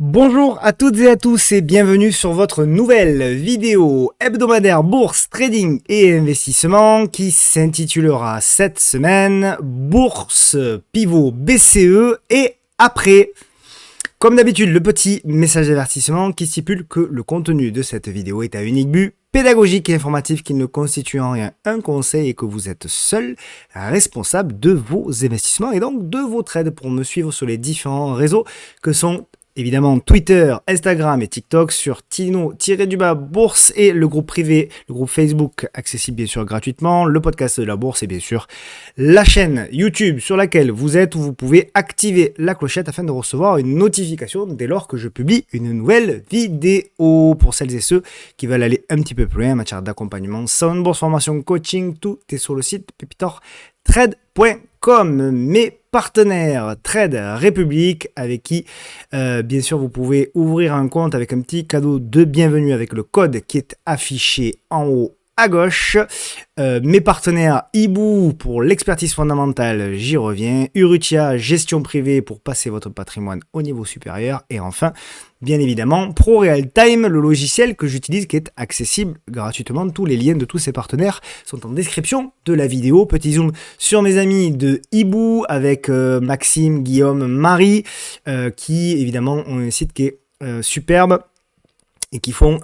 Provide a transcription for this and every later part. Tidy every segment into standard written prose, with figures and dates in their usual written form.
Bonjour à toutes et à tous et bienvenue sur votre nouvelle vidéo hebdomadaire bourse, trading et investissement qui s'intitulera cette semaine Bourse Pivot BCE et après. Comme d'habitude, le petit message d'avertissement qui stipule que le contenu de cette vidéo est à unique but pédagogique et informatif qui ne constitue en rien un conseil et que vous êtes seul responsable de vos investissements et donc de vos trades. Pour me suivre sur les différents réseaux que sont évidemment Twitter, Instagram et TikTok sur Tino-Bourse et le groupe privé, le groupe Facebook accessible bien sûr gratuitement, le podcast de la bourse et bien sûr la chaîne YouTube sur laquelle vous êtes où vous pouvez activer la clochette afin de recevoir une notification dès lors que je publie une nouvelle vidéo. Pour celles et ceux qui veulent aller un petit peu plus loin en matière d'accompagnement, sound bourse, formation, coaching, tout est sur le site pepitortrade.com. Mes partenaires Trade République avec qui bien sûr vous pouvez ouvrir un compte avec un petit cadeau de bienvenue avec le code qui est affiché en haut à gauche. Mes partenaires Ibou pour l'expertise fondamentale, j'y reviens. Urutia, gestion privée pour passer votre patrimoine au niveau supérieur. Et enfin, bien évidemment, ProRealTime, le logiciel que j'utilise qui est accessible gratuitement. Tous les liens de tous ces partenaires sont en description de la vidéo. Petit zoom sur mes amis de Ibou avec Maxime, Guillaume, Marie, qui évidemment ont un site qui est superbe. Et qui sont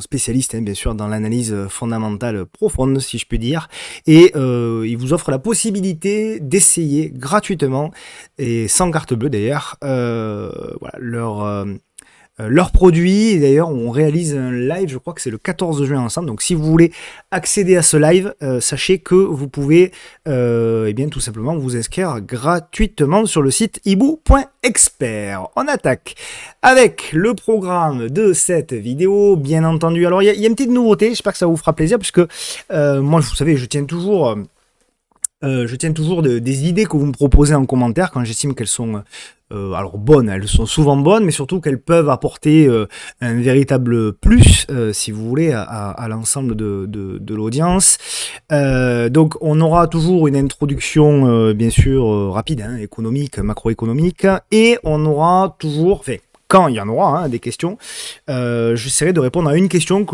spécialistes bien sûr dans l'analyse fondamentale profonde si je puis dire, et ils vous offrent la possibilité d'essayer gratuitement et sans carte bleue d'ailleurs leurs produits. Et d'ailleurs on réalise un live, je crois que c'est le 14 juin ensemble, donc si vous voulez accéder à ce live, sachez que vous pouvez bien tout simplement vous inscrire gratuitement sur le site ibou.expert. On attaque avec le programme de cette vidéo, bien entendu. Alors il y a une petite nouveauté, j'espère que ça vous fera plaisir, puisque moi vous savez je tiens toujours des idées que vous me proposez en commentaire quand j'estime qu'elles sont alors bonnes, elles sont souvent bonnes, mais surtout qu'elles peuvent apporter un véritable plus, si vous voulez, à l'ensemble de l'audience. Donc on aura toujours une introduction, bien sûr, rapide, économique, macroéconomique, et on aura toujours, quand il y en aura des questions, j'essaierai de répondre à une question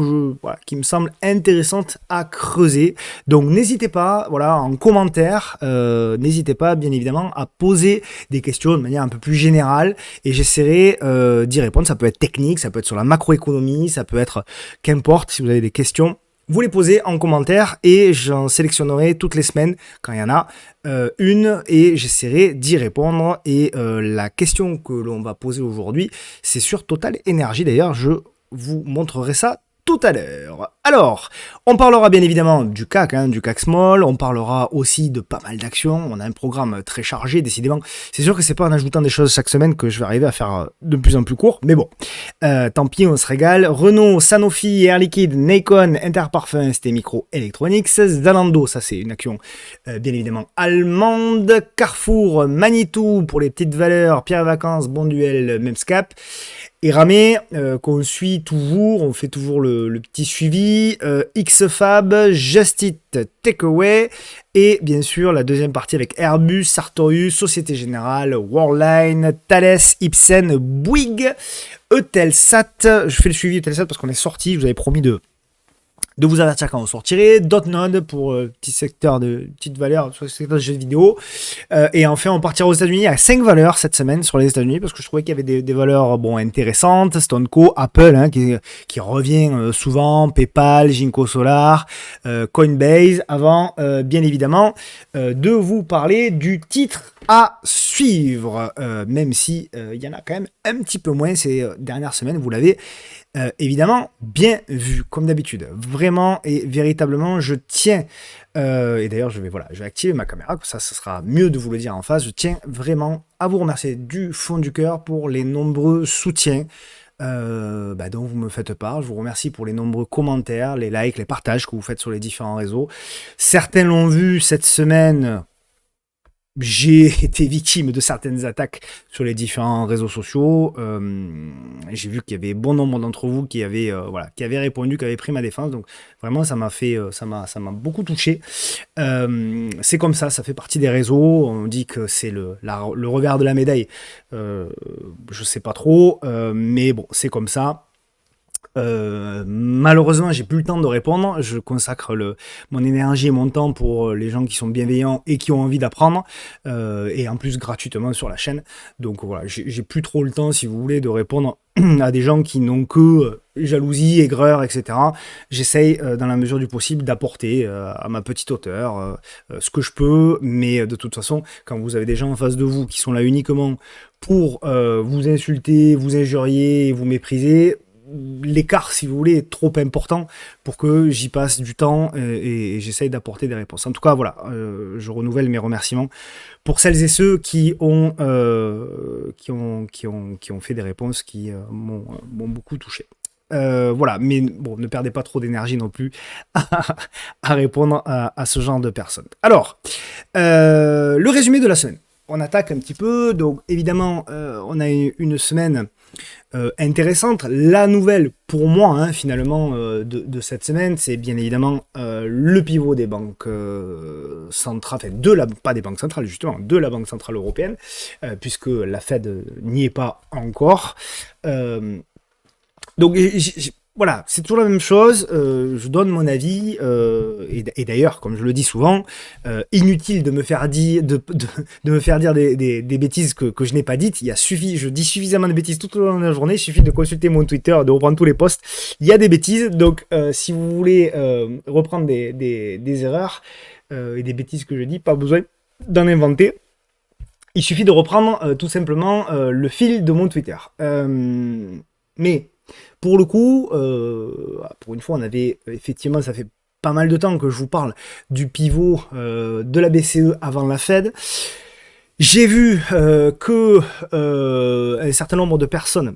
qui me semble intéressante à creuser. Donc n'hésitez pas, en commentaire, n'hésitez pas bien évidemment à poser des questions de manière un peu plus générale et j'essaierai d'y répondre. Ça peut être technique, ça peut être sur la macroéconomie, ça peut être qu'importe. Si vous avez des questions, vous les posez en commentaire et j'en sélectionnerai toutes les semaines quand il y en a une et j'essaierai d'y répondre. Et la question que l'on va poser aujourd'hui, c'est sur Total Energy. D'ailleurs, je vous montrerai ça tout à l'heure. Alors, on parlera bien évidemment du CAC, du CAC Small, on parlera aussi de pas mal d'actions, on a un programme très chargé, décidément. C'est sûr que c'est pas en ajoutant des choses chaque semaine que je vais arriver à faire de plus en plus court, mais bon, tant pis, on se régale. Renault, Sanofi, Air Liquide, Nikon, Interparfums, ST Microelectronics, Zalando, ça c'est une action bien évidemment allemande, Carrefour, Manitou pour les petites valeurs, Pierre Vacances, Bonduel, Memscap, et Ramé, qu'on suit toujours, on fait toujours le petit suivi, XFAB, Just Eat Takeaway, et bien sûr la deuxième partie avec Airbus, Sartorius, Société Générale, Worldline, Thales, Ipsen, Bouygues, Eutelsat. Je fais le suivi Eutelsat parce qu'on est sorti, je vous avais promis de vous avertir quand on sortirait, Dotnode pour petit secteur de petite valeur sur le secteur de jeux vidéo, et enfin on partira aux États-Unis. Il y a 5 valeurs cette semaine sur les États-Unis parce que je trouvais qu'il y avait des valeurs intéressantes. StoneCo, Apple qui revient souvent, PayPal, Jinko Solar, Coinbase, avant bien évidemment de vous parler du titre à suivre, même si il y en a quand même un petit peu moins ces dernières semaines, vous l'avez évidemment bien vu comme d'habitude, vraiment et véritablement je tiens et d'ailleurs je vais activer ma caméra, ça sera mieux de vous le dire en face. Je tiens vraiment à vous remercier du fond du cœur pour les nombreux soutiens dont vous me faites part. Je vous remercie pour les nombreux commentaires, les likes, les partages que vous faites sur les différents réseaux. Certains l'ont vu cette semaine, j'ai été victime de certaines attaques sur les différents réseaux sociaux. J'ai vu qu'il y avait bon nombre d'entre vous qui avaient, voilà, qui avaient répondu, qui avaient pris ma défense. Donc vraiment, ça m'a fait, ça m'a beaucoup touché. C'est comme ça fait partie des réseaux. On dit que c'est le revers de la médaille. Je sais pas trop, mais bon, c'est comme ça. Malheureusement, j'ai plus le temps de répondre. Je consacre mon énergie et mon temps pour les gens qui sont bienveillants et qui ont envie d'apprendre, et en plus gratuitement sur la chaîne. Donc voilà, j'ai plus trop le temps, si vous voulez, de répondre à des gens qui n'ont que jalousie, aigreur, etc. J'essaye, dans la mesure du possible, d'apporter à ma petite hauteur ce que je peux, mais de toute façon, quand vous avez des gens en face de vous qui sont là uniquement pour vous insulter, vous injurier, vous mépriser, l'écart, si vous voulez, est trop important pour que j'y passe du temps et j'essaye d'apporter des réponses. En tout cas, voilà, je renouvelle mes remerciements pour celles et ceux qui ont fait des réponses qui m'ont beaucoup touché. Voilà, mais bon, ne perdez pas trop d'énergie non plus à répondre à ce genre de personnes. Alors, le résumé de la semaine. On attaque un petit peu, donc évidemment, on a une semaine intéressante. La nouvelle pour moi, hein, finalement, de cette semaine, c'est bien évidemment le pivot des banques centrales, enfin pas des banques centrales justement, de la Banque Centrale Européenne, puisque la Fed n'y est pas encore. Donc voilà, c'est toujours la même chose, je donne mon avis, et d'ailleurs, comme je le dis souvent, inutile de me faire dire, de me faire dire des bêtises que je n'ai pas dites. Je dis suffisamment de bêtises tout au long de la journée, il suffit de consulter mon Twitter, de reprendre tous les posts, il y a des bêtises, donc si vous voulez reprendre des erreurs et des bêtises que je dis, pas besoin d'en inventer. Il suffit de reprendre tout simplement le fil de mon Twitter. Mais pour le coup, pour une fois, on avait effectivement, ça fait pas mal de temps que je vous parle du pivot de la BCE avant la Fed. J'ai vu que un certain nombre de personnes,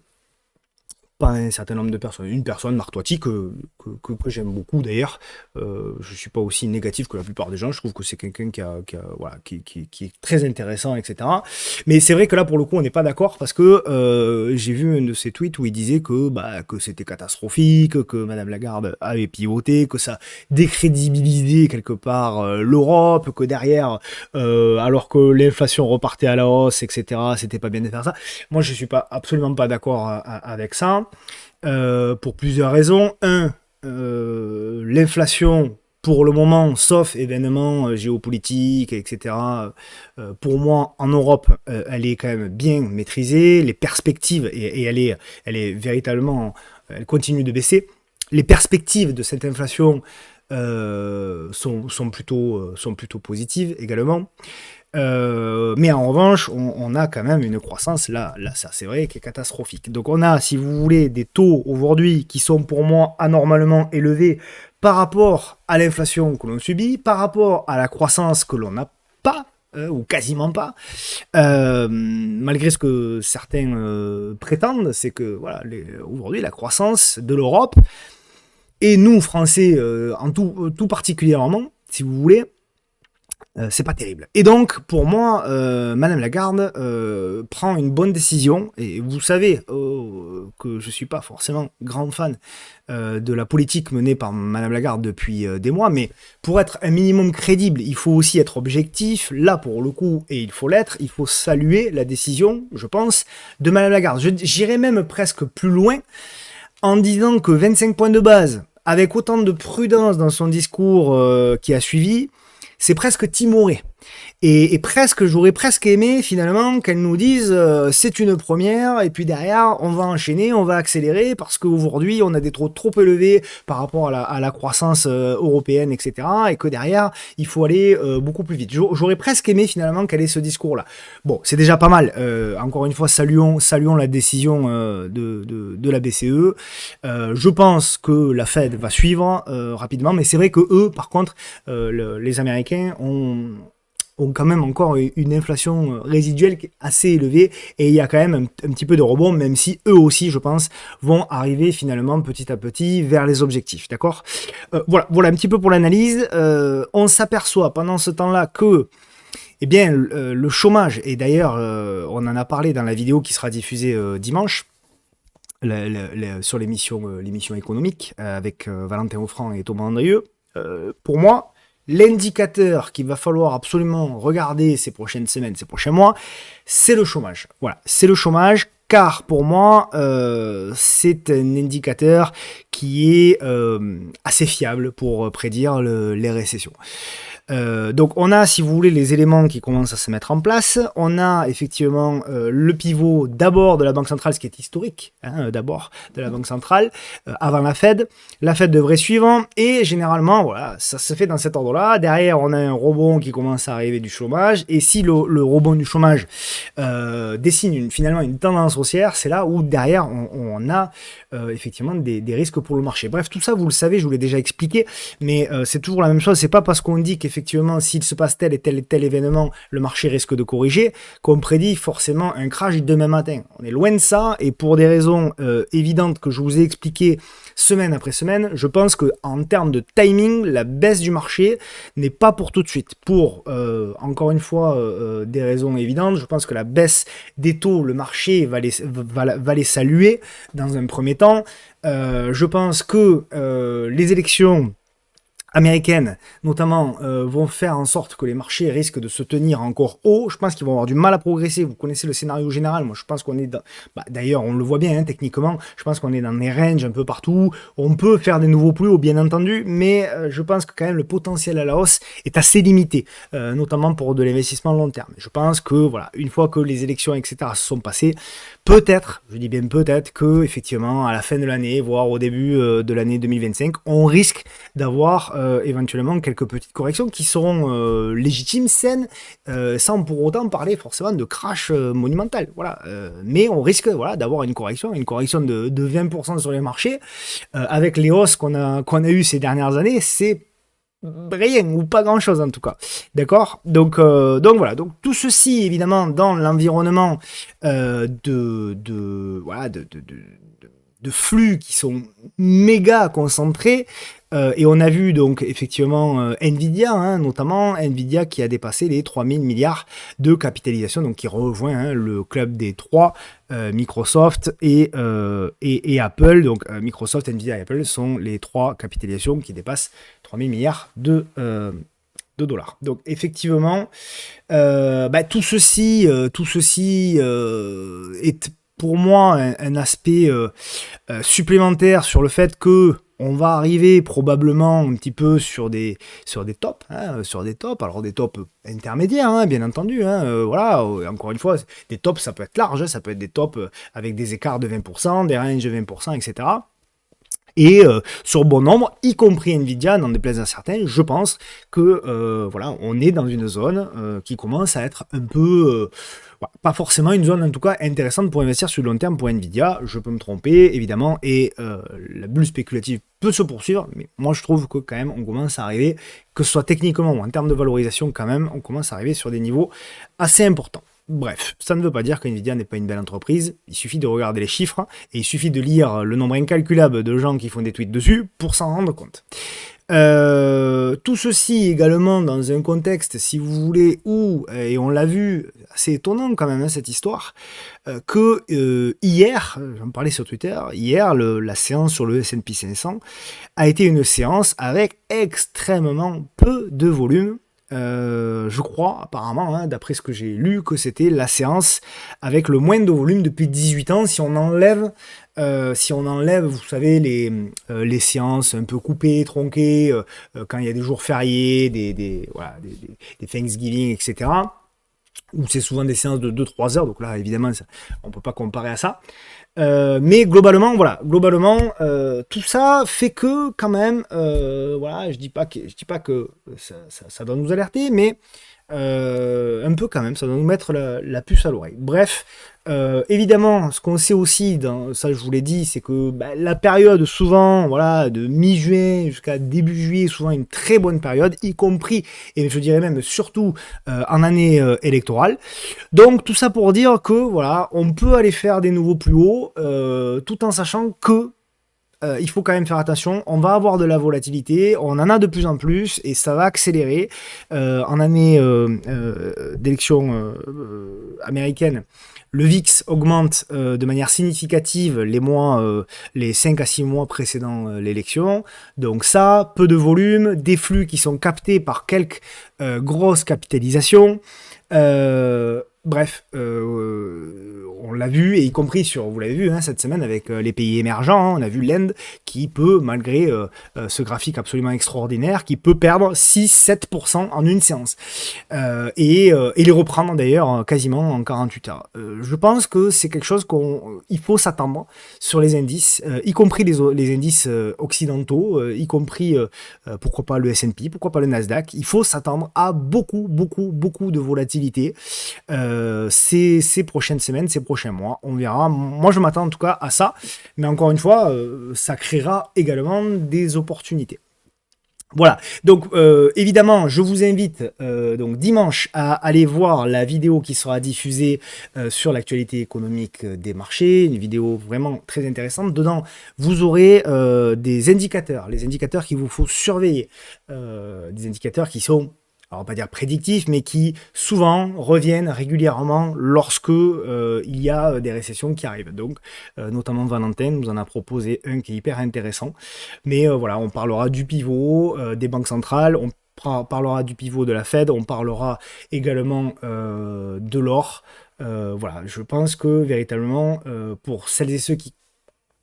pas un certain nombre de personnes, une personne, Marc Toiti, que j'aime beaucoup d'ailleurs. Je suis pas aussi négatif que la plupart des gens, je trouve que c'est quelqu'un qui est très intéressant, etc. Mais c'est vrai que là, pour le coup, on n'est pas d'accord parce que j'ai vu un de ses tweets où il disait que c'était catastrophique, que Madame Lagarde avait pivoté, que ça décrédibilisait quelque part l'Europe, que derrière, alors que l'inflation repartait à la hausse, etc., c'était pas bien de faire ça. Moi, je suis absolument pas d'accord avec ça. Pour plusieurs raisons. L'inflation, pour le moment, sauf événements géopolitiques, etc., pour moi, en Europe, elle est quand même bien maîtrisée. Les perspectives, et elle est véritablement, elle continue de baisser. Les perspectives de cette inflation sont plutôt positives également. Mais en revanche, on a quand même une croissance, là ça c'est vrai, qui est catastrophique. Donc on a, si vous voulez, des taux aujourd'hui qui sont pour moi anormalement élevés par rapport à l'inflation que l'on subit, par rapport à la croissance que l'on n'a pas, ou quasiment pas, malgré ce que certains prétendent, c'est que voilà, aujourd'hui la croissance de l'Europe, et nous Français en tout particulièrement, si vous voulez, c'est pas terrible. Et donc, pour moi, Madame Lagarde prend une bonne décision. Et vous savez que je suis pas forcément grand fan de la politique menée par Madame Lagarde depuis des mois. Mais pour être un minimum crédible, il faut aussi être objectif. Là, pour le coup, et il faut l'être, il faut saluer la décision, je pense, de Madame Lagarde. J'irais même presque plus loin en disant que 25 points de base, avec autant de prudence dans son discours qui a suivi, c'est presque timoré. Et j'aurais presque aimé finalement qu'elle nous dise c'est une première, et puis derrière on va enchaîner, on va accélérer parce qu'aujourd'hui on a des taux trop élevés par rapport à la croissance européenne, etc. Et que derrière il faut aller beaucoup plus vite. J'aurais presque aimé finalement qu'elle ait ce discours-là. Bon, c'est déjà pas mal. Encore une fois, saluons la décision de la BCE. Je pense que la Fed va suivre rapidement, mais c'est vrai que eux, par contre, les Américains ont quand même encore une inflation résiduelle assez élevée, et il y a quand même un petit peu de rebond, même si eux aussi, je pense, vont arriver finalement petit à petit vers les objectifs, d'accord ? Voilà un petit peu pour l'analyse. On s'aperçoit pendant ce temps-là que Eh bien, le chômage, et d'ailleurs, on en a parlé dans la vidéo qui sera diffusée dimanche, sur l'émission économique avec Valentin Offrand et Thomas Andrieux. Pour moi, l'indicateur qu'il va falloir absolument regarder ces prochaines semaines, ces prochains mois, c'est le chômage. Voilà, c'est le chômage, car pour moi, c'est un indicateur qui est assez fiable pour prédire les récessions. Donc on a, si vous voulez, les éléments qui commencent à se mettre en place. On a effectivement le pivot d'abord de la Banque centrale, ce qui est historique, d'abord de la Banque centrale, avant la Fed. La Fed devrait suivre, et généralement, voilà, ça se fait dans cet ordre-là. Derrière, on a un rebond qui commence à arriver du chômage, et si le rebond du chômage dessine finalement une tendance haussière, c'est là où derrière on a effectivement des risques pour le marché. Bref, tout ça, vous le savez, je vous l'ai déjà expliqué, mais c'est toujours la même chose. C'est pas parce qu'on dit qu'effectivement, s'il se passe tel et tel événement, le marché risque de corriger, qu'on prédit forcément un crash demain matin. On est loin de ça, et pour des raisons évidentes que je vous ai expliquées semaine après semaine, je pense qu'en termes de timing, la baisse du marché n'est pas pour tout de suite. Pour, encore une fois, des raisons évidentes, je pense que la baisse des taux, le marché va les saluer dans un premier temps. Je pense que les élections américaines, notamment, vont faire en sorte que les marchés risquent de se tenir encore haut. Je pense qu'ils vont avoir du mal à progresser. Vous connaissez le scénario général. Moi, je pense qu'on est dans... d'ailleurs, on le voit bien, techniquement. Je pense qu'on est dans des ranges un peu partout. On peut faire des nouveaux plus hauts, bien entendu, mais je pense que quand même le potentiel à la hausse est assez limité, notamment pour de l'investissement long terme. Je pense que, voilà, une fois que les élections, etc., se sont passées, peut-être, je dis bien peut-être, que effectivement, à la fin de l'année, voire au début de l'année 2025, on risque d'avoir éventuellement quelques petites corrections qui seront légitimes, saines, sans pour autant parler forcément de crash monumental. Voilà. Mais on risque, voilà, d'avoir une correction de 20% sur les marchés. Avec les hausses qu'on a eues ces dernières années, c'est rien ou pas grand chose en tout cas, d'accord, donc voilà, donc tout ceci évidemment dans l'environnement de flux qui sont méga concentrés. Et on a vu donc effectivement Nvidia, notamment Nvidia qui a dépassé les 3000 milliards de capitalisation, donc qui rejoint le club des 3, Microsoft et Apple. Donc Microsoft, Nvidia et Apple sont les 3 capitalisations qui dépassent 3000 milliards de dollars. Donc effectivement, tout ceci est pour moi un aspect supplémentaire sur le fait que on va arriver probablement un petit peu sur des tops, alors des tops intermédiaires, bien entendu, voilà, encore une fois, des tops ça peut être large, ça peut être des tops avec des écarts de 20%, des ranges de 20%, etc. Et sur bon nombre, y compris Nvidia, n'en déplaise à certains, je pense que voilà, on est dans une zone qui commence à être un peu, pas forcément une zone en tout cas intéressante pour investir sur le long terme pour Nvidia. Je peux me tromper évidemment, et la bulle spéculative peut se poursuivre, mais moi je trouve que quand même on commence à arriver, que ce soit techniquement ou en termes de valorisation quand même, on commence à arriver sur des niveaux assez importants. Bref, ça ne veut pas dire qu'Nvidia n'est pas une belle entreprise, il suffit de regarder les chiffres, et il suffit de lire le nombre incalculable de gens qui font des tweets dessus pour s'en rendre compte. Tout ceci également dans un contexte, si vous voulez, où, et on l'a vu, assez étonnant quand même cette histoire, que hier, j'en parlais sur Twitter, hier la séance sur le S&P 500 a été une séance avec extrêmement peu de volume. Je crois apparemment, d'après ce que j'ai lu, que c'était la séance avec le moins de volume depuis 18 ans, si on enlève, vous savez, les séances un peu coupées, tronquées, quand il y a des jours fériés, des Thanksgiving, etc., où c'est souvent des séances de 2-3 heures, donc là évidemment on peut pas comparer à ça. Mais globalement, tout ça fait que quand même, voilà, je dis pas que ça doit nous alerter, mais un peu quand même, ça doit nous mettre la puce à l'oreille. Bref, évidemment, ce qu'on sait aussi, ça je vous l'ai dit, c'est que la période souvent, voilà, de mi-juin jusqu'à début juillet, est souvent une très bonne période, y compris, et je dirais même surtout en année électorale. Donc tout ça pour dire que voilà, on peut aller faire des nouveaux plus hauts, tout en sachant que il faut quand même faire attention. On va avoir de la volatilité, on en a de plus en plus et ça va accélérer. En année d'élection américaine, le VIX augmente de manière significative les 5 à 6 mois précédant l'élection. Donc ça, peu de volume, des flux qui sont captés par quelques grosses capitalisations. Bref, on l'a vu, et y compris vous l'avez vu cette semaine avec les pays émergents, on a vu l'Inde qui peut, malgré ce graphique absolument extraordinaire, qui peut perdre 6-7% en une séance. Et les reprendre d'ailleurs quasiment en 48 heures. Je pense que c'est quelque chose qu'il faut s'attendre sur les indices, y compris les indices occidentaux, y compris, pourquoi pas le S&P, pourquoi pas le Nasdaq. Il faut s'attendre à beaucoup de volatilité ces prochaines semaines, ces prochains mois. On verra. Moi, je m'attends en tout cas à ça. Mais encore une fois, ça créera également des opportunités. Voilà, donc évidemment, je vous invite donc dimanche à aller voir la vidéo qui sera diffusée sur l'actualité économique des marchés, une vidéo vraiment très intéressante. Dedans, vous aurez des indicateurs, les indicateurs qu'il vous faut surveiller, des indicateurs qui sont, alors on va pas dire prédictifs, mais qui souvent reviennent régulièrement lorsque il y a des récessions qui arrivent. Donc, notamment Valentin nous en a proposé un qui est hyper intéressant. Mais voilà, on parlera du pivot des banques centrales, on parlera du pivot de la Fed, on parlera également de l'or. Voilà, je pense que véritablement, pour celles et ceux qui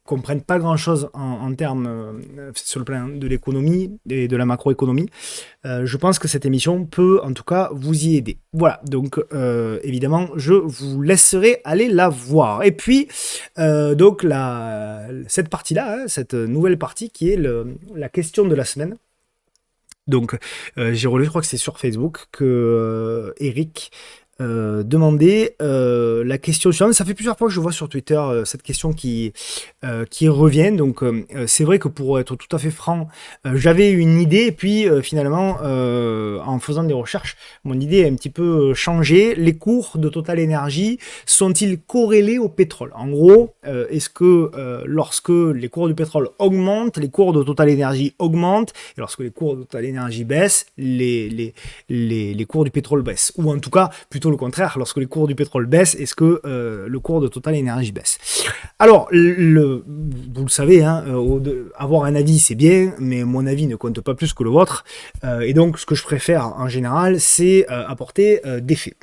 comprennent pas grand-chose en termes sur le plan de l'économie et de la macroéconomie, je pense que cette émission peut en tout cas vous y aider. Voilà, donc évidemment, je vous laisserai aller la voir. Et puis, donc cette partie-là, cette nouvelle partie qui est la question de la semaine. Donc, j'ai relevé, je crois que c'est sur Facebook, que Eric demander la question suivante. Ça fait plusieurs fois que je vois sur Twitter cette question qui revient. Donc c'est vrai que pour être tout à fait franc, j'avais une idée et puis finalement en faisant des recherches, mon idée a un petit peu changé. Les cours de Total Energy sont-ils corrélés au pétrole? En gros, est-ce que lorsque les cours du pétrole augmentent, les cours de Total Energy augmentent, et lorsque les cours de Total Energy baissent, les cours du pétrole baissent? Ou en tout cas, plutôt le contraire, lorsque les cours du pétrole baissent, est-ce que le cours de Total Energy baisse? Alors, vous le savez, avoir un avis c'est bien, mais mon avis ne compte pas plus que le vôtre, et donc ce que je préfère en général, c'est apporter des faits.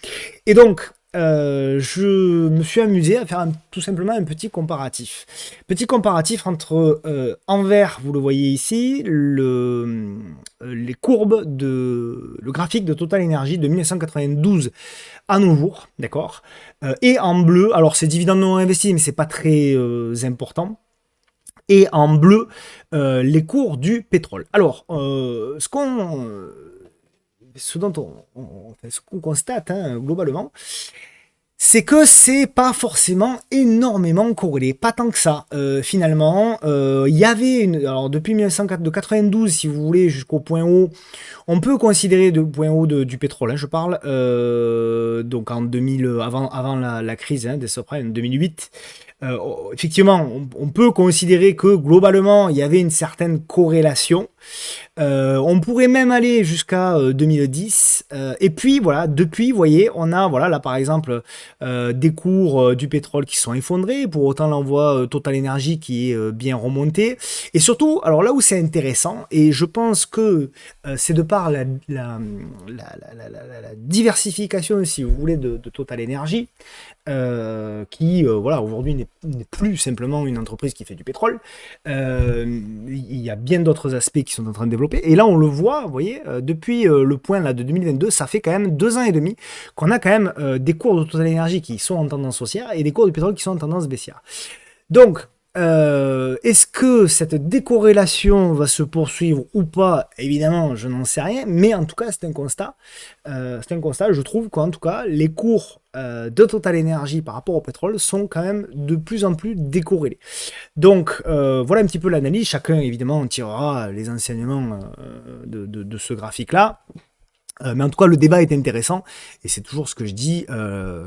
Et donc, je me suis amusé à faire tout simplement un petit comparatif. Petit comparatif entre en vert, vous le voyez ici, les courbes le graphique de Total Energy de 1992 à nos jours, d'accord, et en bleu, alors c'est dividendes non investis, mais c'est pas très important, et en bleu, les cours du pétrole. Alors, ce qu'on constate globalement, c'est que c'est pas forcément énormément corrélé, pas tant que ça. Finalement, il y avait alors depuis 1992, si vous voulez, jusqu'au point haut, on peut considérer de point haut du pétrole, je parle, donc en 2000, avant la crise des subprimes, 2008. Effectivement, on peut considérer que globalement, il y avait une certaine corrélation. On pourrait même aller jusqu'à 2010. Et puis voilà, depuis, vous voyez, on a là par exemple des cours du pétrole qui sont effondrés. Pour autant, l'envoi Total Energy qui est bien remonté. Et surtout, alors là où c'est intéressant, et je pense que c'est de par la diversification, si vous voulez, de Total Energy, qui aujourd'hui n'est plus simplement une entreprise qui fait du pétrole. Il y a bien d'autres aspects qui sont en train de développer. Et là, on le voit, vous voyez, depuis le point là de 2022, ça fait quand même 2 ans et demi qu'on a quand même des cours de Total Energy qui sont en tendance haussière et des cours du pétrole qui sont en tendance baissière. Donc, est-ce que cette décorrélation va se poursuivre ou pas? Évidemment, je n'en sais rien, mais en tout cas, c'est un constat. Je trouve qu'en tout cas, les cours de Total Energy par rapport au pétrole sont quand même de plus en plus décorrélés. Donc, voilà un petit peu l'analyse. Chacun, évidemment, tirera les enseignements de ce graphique-là. Mais en tout cas, le débat est intéressant, et c'est toujours ce que je dis,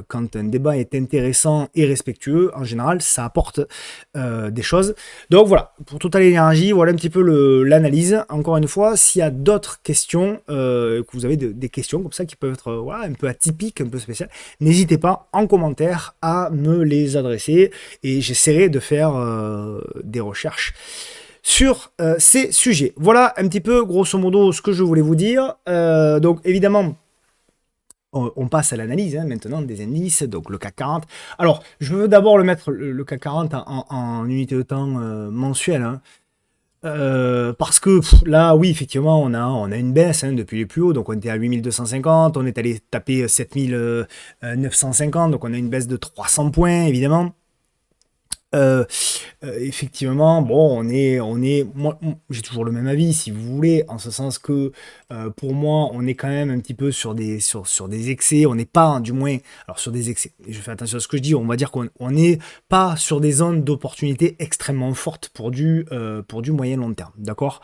quand un débat est intéressant et respectueux, en général, ça apporte des choses. Donc voilà, pour Total Energy, voilà un petit peu l'analyse. Encore une fois, s'il y a d'autres questions, que vous avez des questions comme ça qui peuvent être voilà, un peu atypiques, un peu spéciales, n'hésitez pas en commentaire à me les adresser, et j'essaierai de faire des recherches sur ces sujets. Voilà un petit peu, grosso modo, ce que je voulais vous dire. Donc, évidemment, on passe à l'analyse maintenant des indices, donc le CAC 40. Alors, je veux d'abord le mettre, le CAC 40, en unité de temps mensuelle. Parce que là, oui, effectivement, on a une baisse depuis les plus hauts. Donc, on était à 8250, on est allé taper 7950, donc on a une baisse de 300 points, évidemment. Euh, effectivement, bon, moi, j'ai toujours le même avis, si vous voulez, en ce sens que pour moi, on est quand même un petit peu sur des excès. On n'est pas, du moins, alors sur des excès. Je fais attention à ce que je dis. On va dire qu'on n'est pas sur des zones d'opportunité extrêmement fortes pour du moyen long terme, d'accord.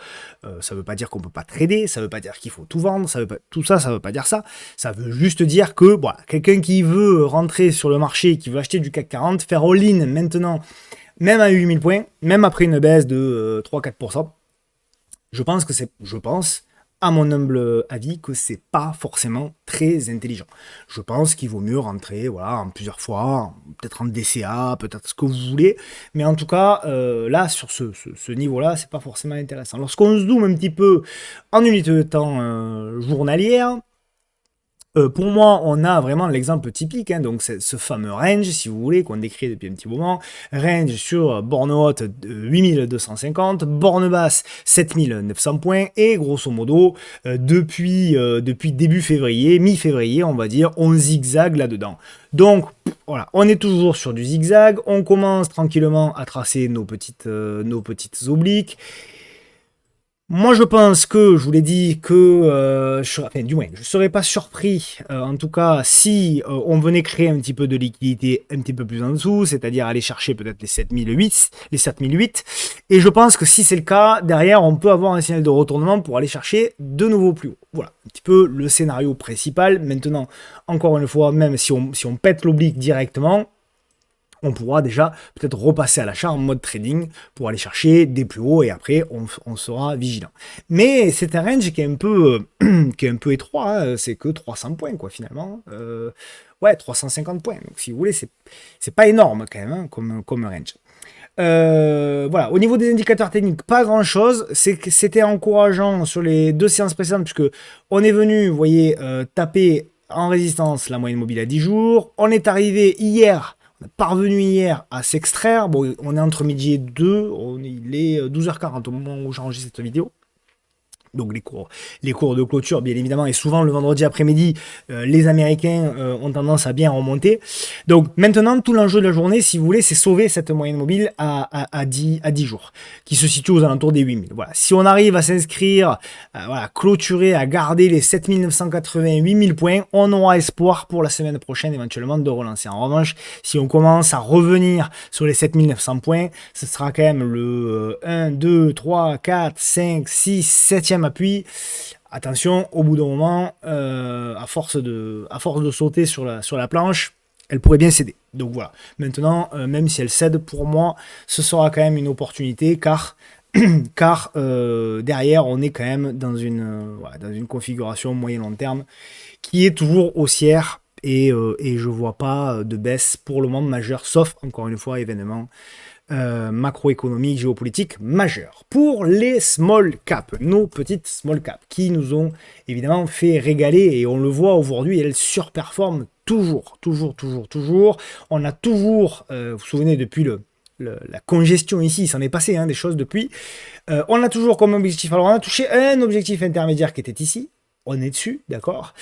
Ça veut pas dire qu'on peut pas trader, ça veut pas dire qu'il faut tout vendre, tout ça, ça veut pas dire ça. Ça veut juste dire que, voilà, quelqu'un qui veut rentrer sur le marché, qui veut acheter du CAC 40, faire all-in maintenant, même à 8000 points, même après une baisse de 3-4%, je pense, à mon humble avis, que c'est pas forcément très intelligent. Je pense qu'il vaut mieux rentrer, voilà, en plusieurs fois, peut-être en DCA, peut-être ce que vous voulez, mais en tout cas, là, sur ce niveau-là, c'est pas forcément intéressant. Lorsqu'on zoome un petit peu en unité de temps journalière, pour moi, on a vraiment l'exemple typique, donc c'est ce fameux range, si vous voulez, qu'on décrit depuis un petit moment. Range sur borne haute de 8250, borne basse 7900 points, et grosso modo, depuis début février, mi-février, on va dire, on zigzague là-dedans. Donc, voilà, on est toujours sur du zigzag, on commence tranquillement à tracer nos petites obliques. Moi, je pense que, je vous l'ai dit, que, du moins, je ne serais pas surpris, en tout cas, si on venait créer un petit peu de liquidité un petit peu plus en dessous, c'est-à-dire aller chercher peut-être les 7008, et je pense que si c'est le cas, derrière, on peut avoir un signal de retournement pour aller chercher de nouveau plus haut. Voilà, un petit peu le scénario principal. Maintenant, encore une fois, même si on pète l'oblique directement, on pourra déjà peut-être repasser à l'achat en mode trading pour aller chercher des plus hauts, et après on sera vigilant. Mais c'est un range qui est un peu, qui est un peu étroit, c'est que 300 points quoi finalement. Ouais, 350 points. Donc si vous voulez, c'est pas énorme quand même comme range. Voilà, au niveau des indicateurs techniques, pas grand chose. C'était encourageant sur les deux séances précédentes, puisque on est venu, vous voyez, taper en résistance la moyenne mobile à 10 jours. On est arrivé hier, parvenu hier à s'extraire. Bon, on est entre midi et 2, il est 12h40 au moment où j'enregistre cette vidéo. Donc les cours de clôture, bien évidemment, et souvent le vendredi après-midi, les Américains ont tendance à bien remonter. Donc maintenant, tout l'enjeu de la journée, si vous voulez, c'est sauver cette moyenne mobile à 10 jours, qui se situe aux alentours des 8000. Voilà. Si on arrive à s'inscrire, voilà, clôturer, à garder les 7980, 8000 points, on aura espoir pour la semaine prochaine éventuellement de relancer. En revanche, si on commence à revenir sur les 7900 points, ce sera quand même le 1, 2, 3, 4, 5, 6, 7e appui. Attention, au bout d'un moment, à force de sauter sur la planche, elle pourrait bien céder. Donc voilà. Maintenant, même si elle cède, pour moi, ce sera quand même une opportunité, car derrière, on est quand même dans une configuration moyen-long terme qui est toujours haussière, et je vois pas de baisse pour le moment majeure, sauf, encore une fois, événement macroéconomique, géopolitique majeur. Pour les small caps, nos petites small caps, qui nous ont évidemment fait régaler, et on le voit aujourd'hui, elles surperforment toujours. On a toujours, vous vous souvenez, depuis la congestion ici, il s'en est passé des choses depuis. On a toujours comme objectif, alors on a touché un objectif intermédiaire qui était ici. On est dessus, d'accord.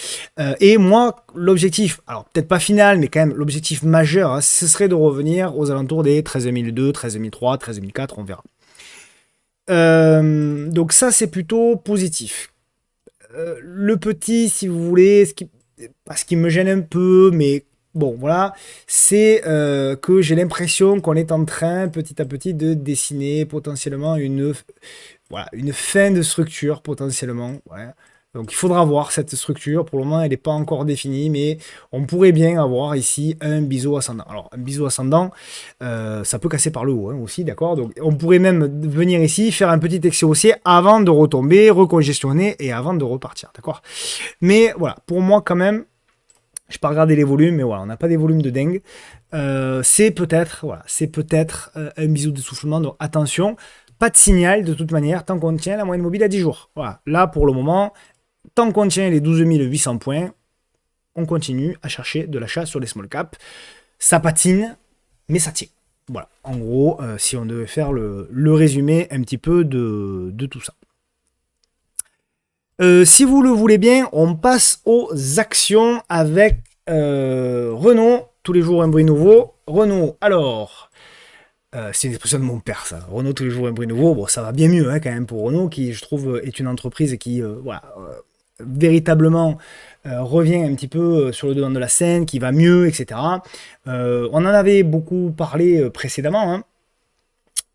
Et moi, l'objectif, alors peut-être pas final, mais quand même l'objectif majeur, ce serait de revenir aux alentours des 13002, 13003, 13004, on verra. Donc ça, c'est plutôt positif. Le petit, si vous voulez, ce qui me gêne un peu, mais bon, voilà, c'est que j'ai l'impression qu'on est en train, petit à petit, de dessiner potentiellement une fin de structure, potentiellement, ouais. Donc il faudra voir cette structure. Pour le moment, elle n'est pas encore définie, mais on pourrait bien avoir ici un biseau ascendant. Alors un biseau ascendant, ça peut casser par le haut hein, aussi, d'accord. Donc on pourrait même venir ici, faire un petit excès haussier avant de retomber, recongestionner et avant de repartir, d'accord. Mais voilà, pour moi quand même, je n'ai pas regardé les volumes, mais voilà, on n'a pas des volumes de dingue. C'est peut-être un bisou d'essoufflement, donc attention, pas de signal de toute manière tant qu'on tient la moyenne mobile à 10 jours. Voilà, là pour le moment, tant qu'on tient les 12 800 points, on continue à chercher de l'achat sur les small caps. Ça patine, mais ça tient. Voilà, en gros, si on devait faire le résumé un petit peu de tout ça. Si vous le voulez bien, on passe aux actions avec Renault. Tous les jours un bruit nouveau. Renault, alors, c'est une expression de mon père, ça. Renault, tous les jours un bruit nouveau. Bon, ça va bien mieux hein, quand même pour Renault, qui, je trouve, est une entreprise qui, véritablement revient un petit peu sur le devant de la scène, qui va mieux, etc. On en avait beaucoup parlé précédemment, hein.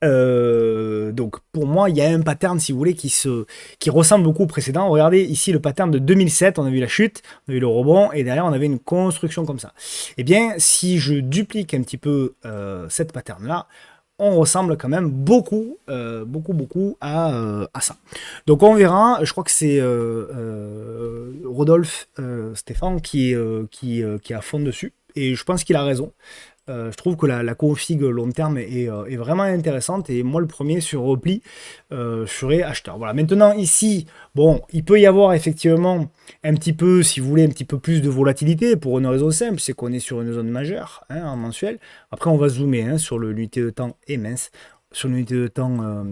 Donc pour moi, il y a un pattern, si vous voulez, qui ressemble beaucoup au précédent. Regardez ici le pattern de 2007, on a vu la chute, on a vu le rebond, et derrière on avait une construction comme ça. Eh bien, si je duplique un petit peu cette pattern-là, on ressemble quand même beaucoup, beaucoup à ça. Donc on verra, je crois que c'est Rodolphe Stéphane qui est à fond dessus, et je pense qu'il a raison. Je trouve que la config long terme est vraiment intéressante et moi le premier sur repli je serais acheteur. Voilà. Maintenant ici, bon, il peut y avoir effectivement un petit peu, si vous voulez, un petit peu plus de volatilité pour une raison simple, c'est qu'on est sur une zone majeure hein, en mensuel. Après on va zoomer hein, sur l'unité de temps mince, sur l'unité de temps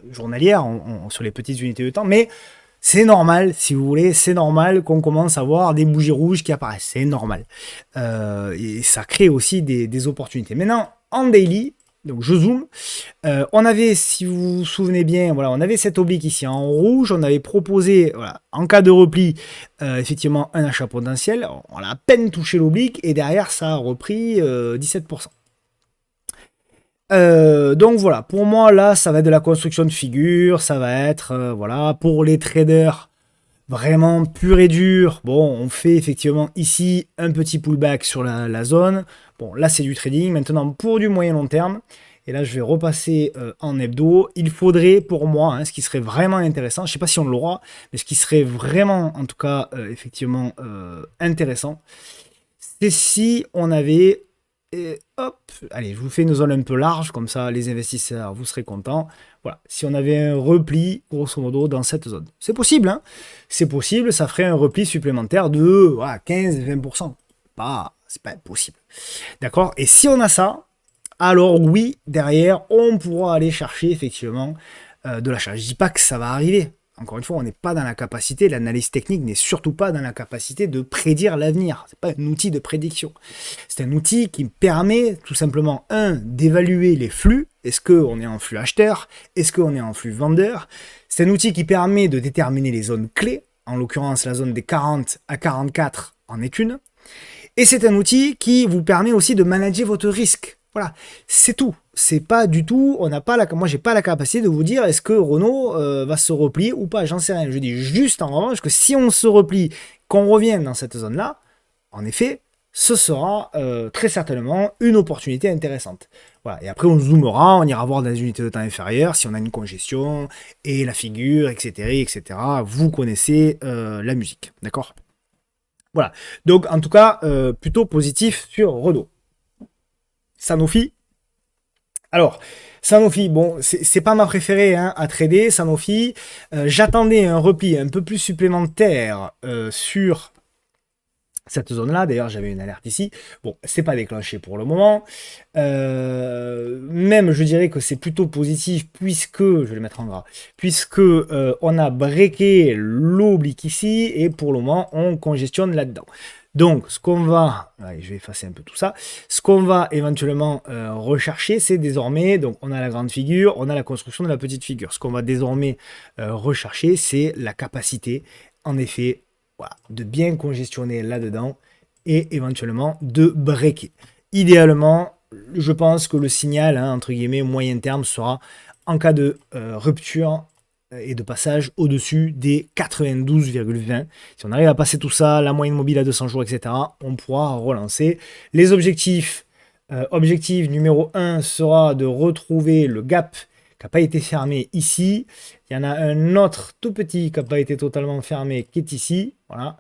journalière, sur les petites unités de temps, mais c'est normal, si vous voulez, c'est normal qu'on commence à voir des bougies rouges qui apparaissent. C'est normal. Et ça crée aussi des opportunités. Maintenant, en daily, donc je zoome, on avait, si vous vous souvenez bien, voilà, on avait cette oblique ici en rouge. On avait proposé, voilà, en cas de repli, effectivement, un achat potentiel. On a à peine touché l'oblique et derrière, ça a repris 17%. Donc voilà, pour moi là, ça va être de la construction de figures, ça va être, voilà, pour les traders vraiment pur et dur. Bon, on fait effectivement ici un petit pullback sur la zone. Bon, là c'est du trading. Maintenant, pour du moyen long terme, et là je vais repasser en hebdo, il faudrait pour moi, hein, ce qui serait vraiment intéressant, je ne sais pas si on l'aura, mais ce qui serait vraiment, en tout cas, effectivement intéressant, c'est si on avait... Et hop, allez, je vous fais une zone un peu large, comme ça les investisseurs, vous serez contents. Voilà, si on avait un repli, grosso modo, dans cette zone. C'est possible, hein. C'est possible, ça ferait un repli supplémentaire de voilà, 15-20%. C'est pas impossible. D'accord. Et si on a ça, alors oui, derrière, on pourra aller chercher effectivement de l'achat. Je dis pas que ça va arriver. Encore une fois, on n'est pas dans la capacité, l'analyse technique n'est surtout pas dans la capacité de prédire l'avenir. Ce n'est pas un outil de prédiction. C'est un outil qui permet tout simplement, d'évaluer les flux. Est-ce qu'on est en flux acheteur? Est-ce qu'on est en flux vendeur? C'est un outil qui permet de déterminer les zones clés. En l'occurrence, la zone des 40 à 44 en est une. Et c'est un outil qui vous permet aussi de manager votre risque. Voilà, c'est tout. C'est pas du tout, moi j'ai pas la capacité de vous dire est-ce que Renault va se replier ou pas, j'en sais rien. Je dis juste en revanche que si on se replie, qu'on revient dans cette zone-là, en effet, ce sera très certainement une opportunité intéressante. Voilà. Et après on zoomera, on ira voir dans les unités de temps inférieures si on a une congestion et la figure, etc. etc. Vous connaissez la musique, d'accord? Voilà. Donc en tout cas, plutôt positif sur Renault. Sanofi. Alors, Sanofi, bon, c'est pas ma préférée hein, à trader, Sanofi. J'attendais un repli un peu plus supplémentaire sur cette zone-là. D'ailleurs, j'avais une alerte ici. Bon, c'est pas déclenché pour le moment. Même, je dirais que c'est plutôt positif puisque, je vais le mettre en gras, puisque on a breaké l'oblique ici et pour le moment, on congestionne là-dedans. Donc, ce qu'on va, allez, je vais effacer un peu tout ça, ce qu'on va éventuellement rechercher, c'est désormais, donc on a la grande figure, on a la construction de la petite figure. Ce qu'on va désormais rechercher, c'est la capacité, en effet, voilà, de bien congestionner là-dedans et éventuellement de breaker. Idéalement, je pense que le signal, hein, entre guillemets, moyen terme sera en cas de rupture et de passage au-dessus des 92,20. Si on arrive à passer tout ça, la moyenne mobile à 200 jours, etc., on pourra relancer. Les objectifs, objectif numéro 1 sera de retrouver le gap qui n'a pas été fermé ici. Il y en a un autre tout petit qui n'a pas été totalement fermé qui est ici. Voilà,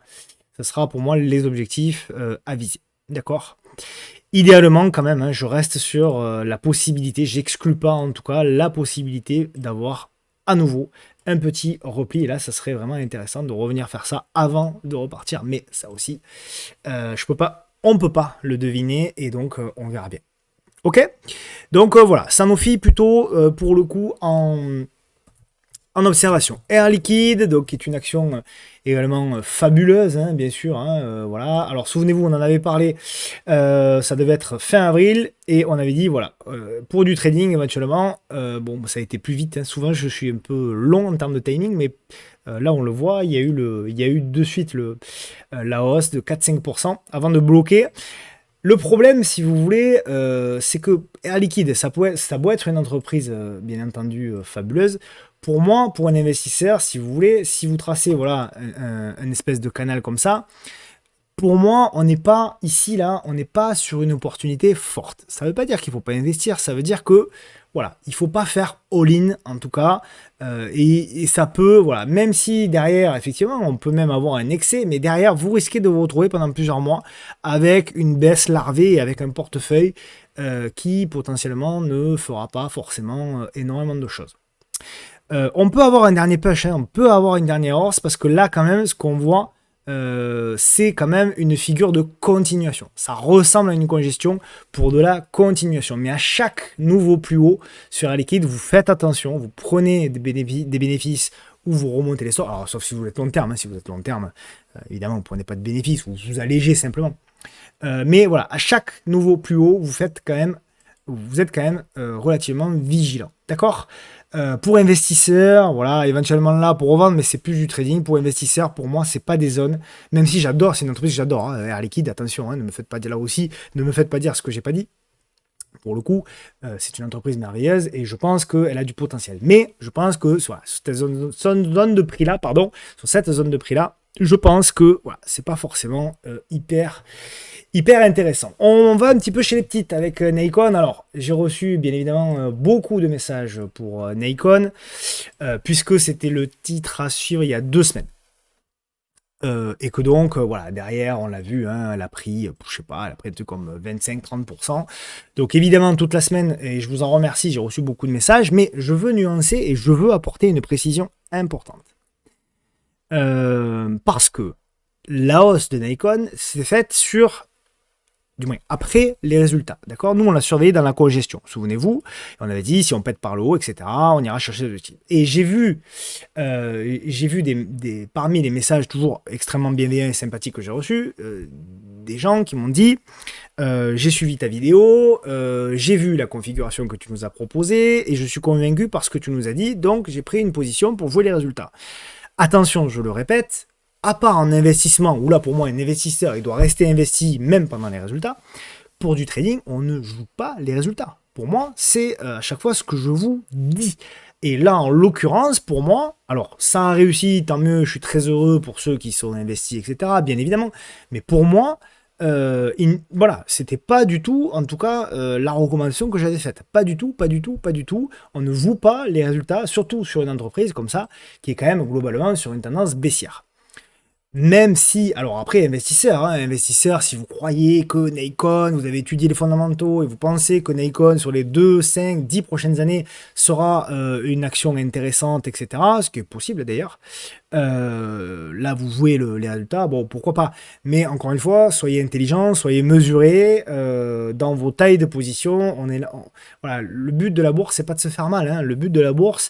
ce sera pour moi les objectifs à viser. D'accord ? Idéalement, quand même, hein, je reste sur la possibilité, j'exclus pas en tout cas la possibilité d'avoir à nouveau un petit repli. Et là, ça serait vraiment intéressant de revenir faire ça avant de repartir. Mais ça aussi, on ne peut pas le deviner et donc on verra bien. Ok ? Donc voilà, Sanofi plutôt pour le coup en observation. Air Liquide, donc qui est une action également fabuleuse, hein, bien sûr. Hein, voilà. Alors souvenez-vous, on en avait parlé, ça devait être fin avril, et on avait dit, voilà, pour du trading éventuellement, bon, ça a été plus vite. Hein. Souvent, je suis un peu long en termes de timing, mais là, on le voit, il y a eu de suite la hausse de 4-5% avant de bloquer. Le problème, si vous voulez, c'est que Air Liquide, ça peut être une entreprise, bien entendu, fabuleuse. Pour moi, pour un investisseur, si vous voulez, si vous tracez voilà, un espèce de canal comme ça, pour moi, on n'est pas ici, là, on n'est pas sur une opportunité forte. Ça ne veut pas dire qu'il ne faut pas investir, ça veut dire que, voilà, il ne faut pas faire all-in, en tout cas, et ça peut, voilà, même si derrière, effectivement, on peut même avoir un excès, mais derrière, vous risquez de vous retrouver pendant plusieurs mois avec une baisse larvée et avec un portefeuille qui, potentiellement, ne fera pas forcément énormément de choses. On peut avoir un dernier push, hein, on peut avoir une dernière hausse, parce que là, quand même, ce qu'on voit, c'est quand même une figure de continuation. Ça ressemble à une congestion pour de la continuation. Mais à chaque nouveau plus haut sur Air Liquide, vous faites attention, vous prenez des bénéfices ou vous remontez les sorts. Alors, sauf si vous êtes long terme. Hein, si vous êtes long terme, évidemment, vous ne prenez pas de bénéfices ou vous allégez simplement. Mais voilà, à chaque nouveau plus haut, vous êtes quand même relativement vigilant. D'accord ? Pour investisseurs, voilà, éventuellement là pour revendre, mais c'est plus du trading. Pour investisseurs, pour moi, c'est pas des zones. Même si j'adore, c'est une entreprise que j'adore. Hein, Air Liquide, attention, hein, ne me faites pas dire là aussi, ne me faites pas dire ce que j'ai pas dit. Pour le coup, c'est une entreprise merveilleuse et je pense qu'elle a du potentiel. Mais je pense que sur cette zone de prix là, je pense que voilà, c'est pas forcément hyper intéressant. On va un petit peu chez les petites avec Nikon. Alors, j'ai reçu bien évidemment beaucoup de messages pour Nikon, puisque c'était le titre à suivre il y a 2 semaines. Et que donc, voilà, derrière, on l'a vu, hein, elle a pris, je sais pas, elle a pris un truc comme 25-30%. Donc évidemment, toute la semaine, et je vous en remercie, j'ai reçu beaucoup de messages, mais je veux nuancer et je veux apporter une précision importante. Parce que la hausse de Nikon s'est faite du moins après les résultats, d'accord ? Nous, on l'a surveillé dans la congestion, souvenez-vous, on avait dit, si on pète par le haut, etc., on ira chercher le titre. Et j'ai vu parmi les messages toujours extrêmement bienveillants et sympathiques que j'ai reçus, des gens qui m'ont dit, j'ai suivi ta vidéo, j'ai vu la configuration que tu nous as proposée, et je suis convaincu par ce que tu nous as dit, donc j'ai pris une position pour jouer les résultats. Attention, je le répète, à part en investissement, où là pour moi un investisseur il doit rester investi même pendant les résultats, pour du trading on ne joue pas les résultats. Pour moi c'est à chaque fois ce que je vous dis. Et là en l'occurrence pour moi, alors ça a réussi, tant mieux, je suis très heureux pour ceux qui sont investis, etc. Bien évidemment, mais pour moi, voilà, c'était pas du tout, en tout cas, la recommandation que j'avais faite. Pas du tout. On ne joue pas les résultats, surtout sur une entreprise comme ça, qui est quand même globalement sur une tendance baissière. Même si, alors après, investisseur, si vous croyez que Nikon, vous avez étudié les fondamentaux et vous pensez que Nikon, sur les 2, 5, 10 prochaines années, sera une action intéressante, etc., ce qui est possible d'ailleurs, là, vous jouez les résultats, bon, pourquoi pas. Mais encore une fois, soyez intelligents, soyez mesurés dans vos tailles de position. Voilà, le but de la bourse, c'est pas de se faire mal. Hein. Le but de la bourse,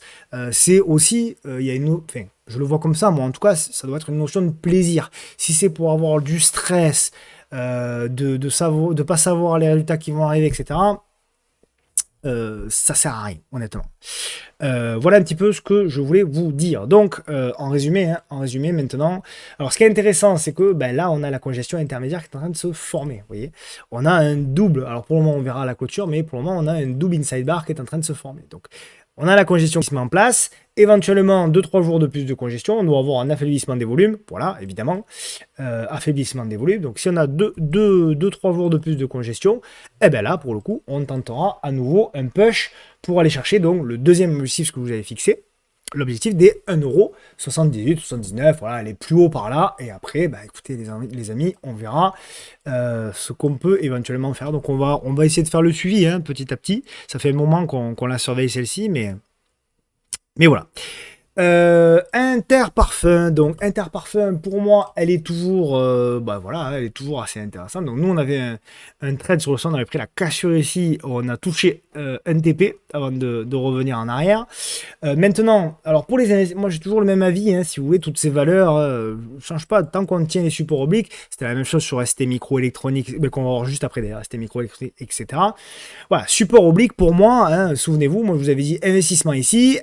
c'est aussi, il y a enfin, je le vois comme ça, moi en tout cas, ça doit être une notion de plaisir. Si c'est pour avoir du stress, de pas savoir les résultats qui vont arriver, etc., ça sert à rien, honnêtement. Voilà un petit peu ce que je voulais vous dire. Donc, en résumé maintenant, alors ce qui est intéressant, c'est que là, on a la congestion intermédiaire qui est en train de se former. Vous voyez, on a un double. Alors pour le moment, on verra la clôture, mais pour le moment, on a un double inside bar qui est en train de se former. Donc, on a la congestion qui se met en place, éventuellement 2-3 jours de plus de congestion, on doit avoir un affaiblissement des volumes, voilà, évidemment, affaiblissement des volumes, donc si on a 2-3 jours de plus de congestion, et bien là, pour le coup, on tentera à nouveau un push pour aller chercher donc le deuxième objectif que vous avez fixé, l'objectif des 1,78 79, voilà, aller plus haut par là, et après, bah, écoutez les amis, on verra ce qu'on peut éventuellement faire. Donc on va essayer de faire le suivi hein, petit à petit. Ça fait un moment qu'on la surveille celle-ci, mais voilà. Interparfum, donc Interparfum pour moi elle est toujours bah voilà, elle est toujours assez intéressante. Donc nous on avait un trade sur le son, on avait pris la cassure ici, on a touché un TP avant de revenir en arrière. Maintenant, alors pour les investisseurs, moi j'ai toujours le même avis, hein, si vous voulez, toutes ces valeurs ne changent pas tant qu'on tient les supports obliques. C'était la même chose sur ST Microélectronique, mais qu'on va voir juste après d'ailleurs, ST Microélectronique, etc. Voilà, support oblique pour moi, hein, souvenez-vous, moi je vous avais dit investissement ici,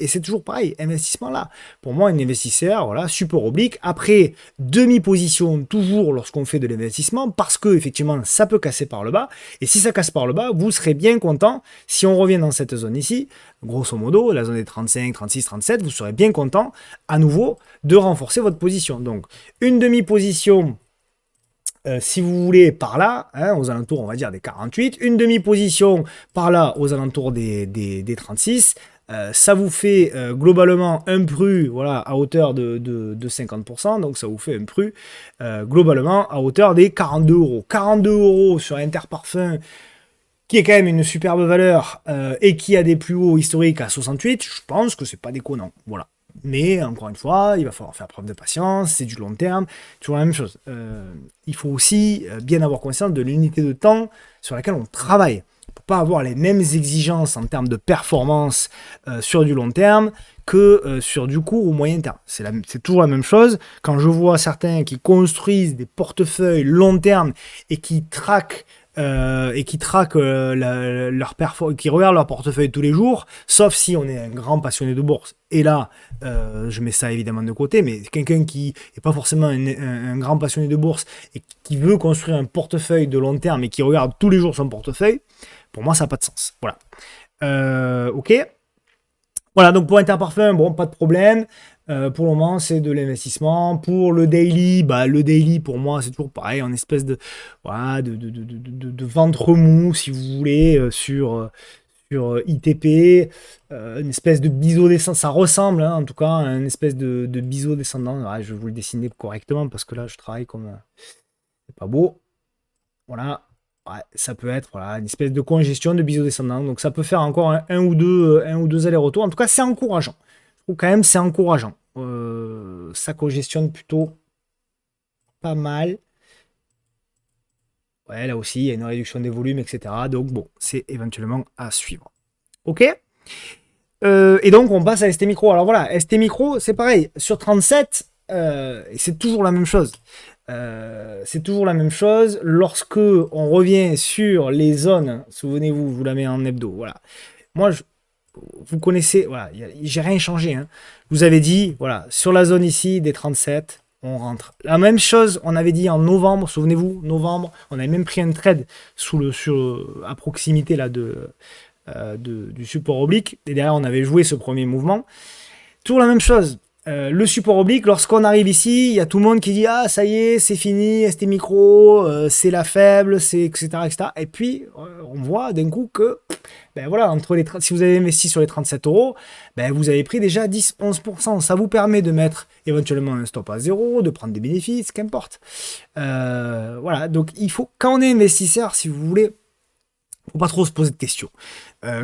et c'est toujours pareil, investissement là. Pour moi, un investisseur, voilà, support oblique. Après, demi-position toujours lorsqu'on fait de l'investissement, parce que effectivement, ça peut casser par le bas. Et si ça casse par le bas, vous serez bien content si on revient dans cette zone ici, grosso modo, la zone des 35, 36, 37, vous serez bien content à nouveau de renforcer votre position. Donc, une demi-position. Si vous voulez, par là, hein, aux alentours, on va dire, des 48, une demi-position par là, aux alentours des 36, ça vous fait globalement un PRU voilà, à hauteur de 50%, donc ça vous fait un PRU globalement à hauteur des 42 euros. 42 euros sur Interparfum, qui est quand même une superbe valeur et qui a des plus hauts historiques à 68, je pense que c'est pas déconnant. Voilà. Mais encore une fois, il va falloir faire preuve de patience, c'est du long terme, toujours la même chose. Il faut aussi bien avoir conscience de l'unité de temps sur laquelle on travaille. Pour pas avoir les mêmes exigences en termes de performance sur du long terme que sur du court ou moyen terme. C'est toujours la même chose. Quand je vois certains qui construisent des portefeuilles long terme et qui traquent leur performance, qui regardent leur portefeuille tous les jours, sauf si on est un grand passionné de bourse. Et là, je mets ça évidemment de côté, mais quelqu'un qui n'est pas forcément un grand passionné de bourse et qui veut construire un portefeuille de long terme et qui regarde tous les jours son portefeuille, pour moi, ça n'a pas de sens. Voilà. Ok. Voilà, donc pour Interparfum, bon, pas de problème. Pour le moment, c'est de l'investissement. Pour le daily, bah, le daily, pour moi, c'est toujours pareil, en espèce de, voilà, de ventre mou, si vous voulez, sur ITP, une espèce de biseau descendant. Ça ressemble, hein, en tout cas, à une espèce de biseau descendant. Ouais, je vais vous le dessiner correctement parce que là, je travaille comme. C'est pas beau. Voilà. Ouais, ça peut être voilà, une espèce de congestion de biseau descendant. Donc ça peut faire encore un ou deux allers-retours. En tout cas, c'est encourageant. Je trouve quand même c'est encourageant. Ça congestionne plutôt pas mal. Ouais, là aussi, il y a une réduction des volumes, etc. Donc bon, c'est éventuellement à suivre. Ok. Et donc on passe à ST Micro. Alors voilà, ST Micro, c'est pareil. Sur 37, c'est toujours la même chose. C'est toujours la même chose. Lorsque on revient sur les zones, souvenez-vous, je vous la mets en hebdo. Voilà. Moi, vous connaissez, voilà, j'ai rien changé. Hein. Je vous avais dit, voilà, sur la zone ici des 37, on rentre. La même chose, on avait dit en novembre, souvenez-vous, novembre, on avait même pris un trade à proximité là, du support oblique. Et derrière, on avait joué ce premier mouvement. Toujours la même chose. Le support oblique, lorsqu'on arrive ici, il y a tout le monde qui dit ah ça y est, c'est fini, ST Micro, c'est la faible, c'est etc., etc. Et puis on voit d'un coup que ben voilà, si vous avez investi sur les 37 euros, ben vous avez pris déjà 10-11%. Ça vous permet de mettre éventuellement un stop à zéro, de prendre des bénéfices, qu'importe. Voilà, donc il faut, quand on est investisseur, si vous voulez, faut pas trop se poser de questions.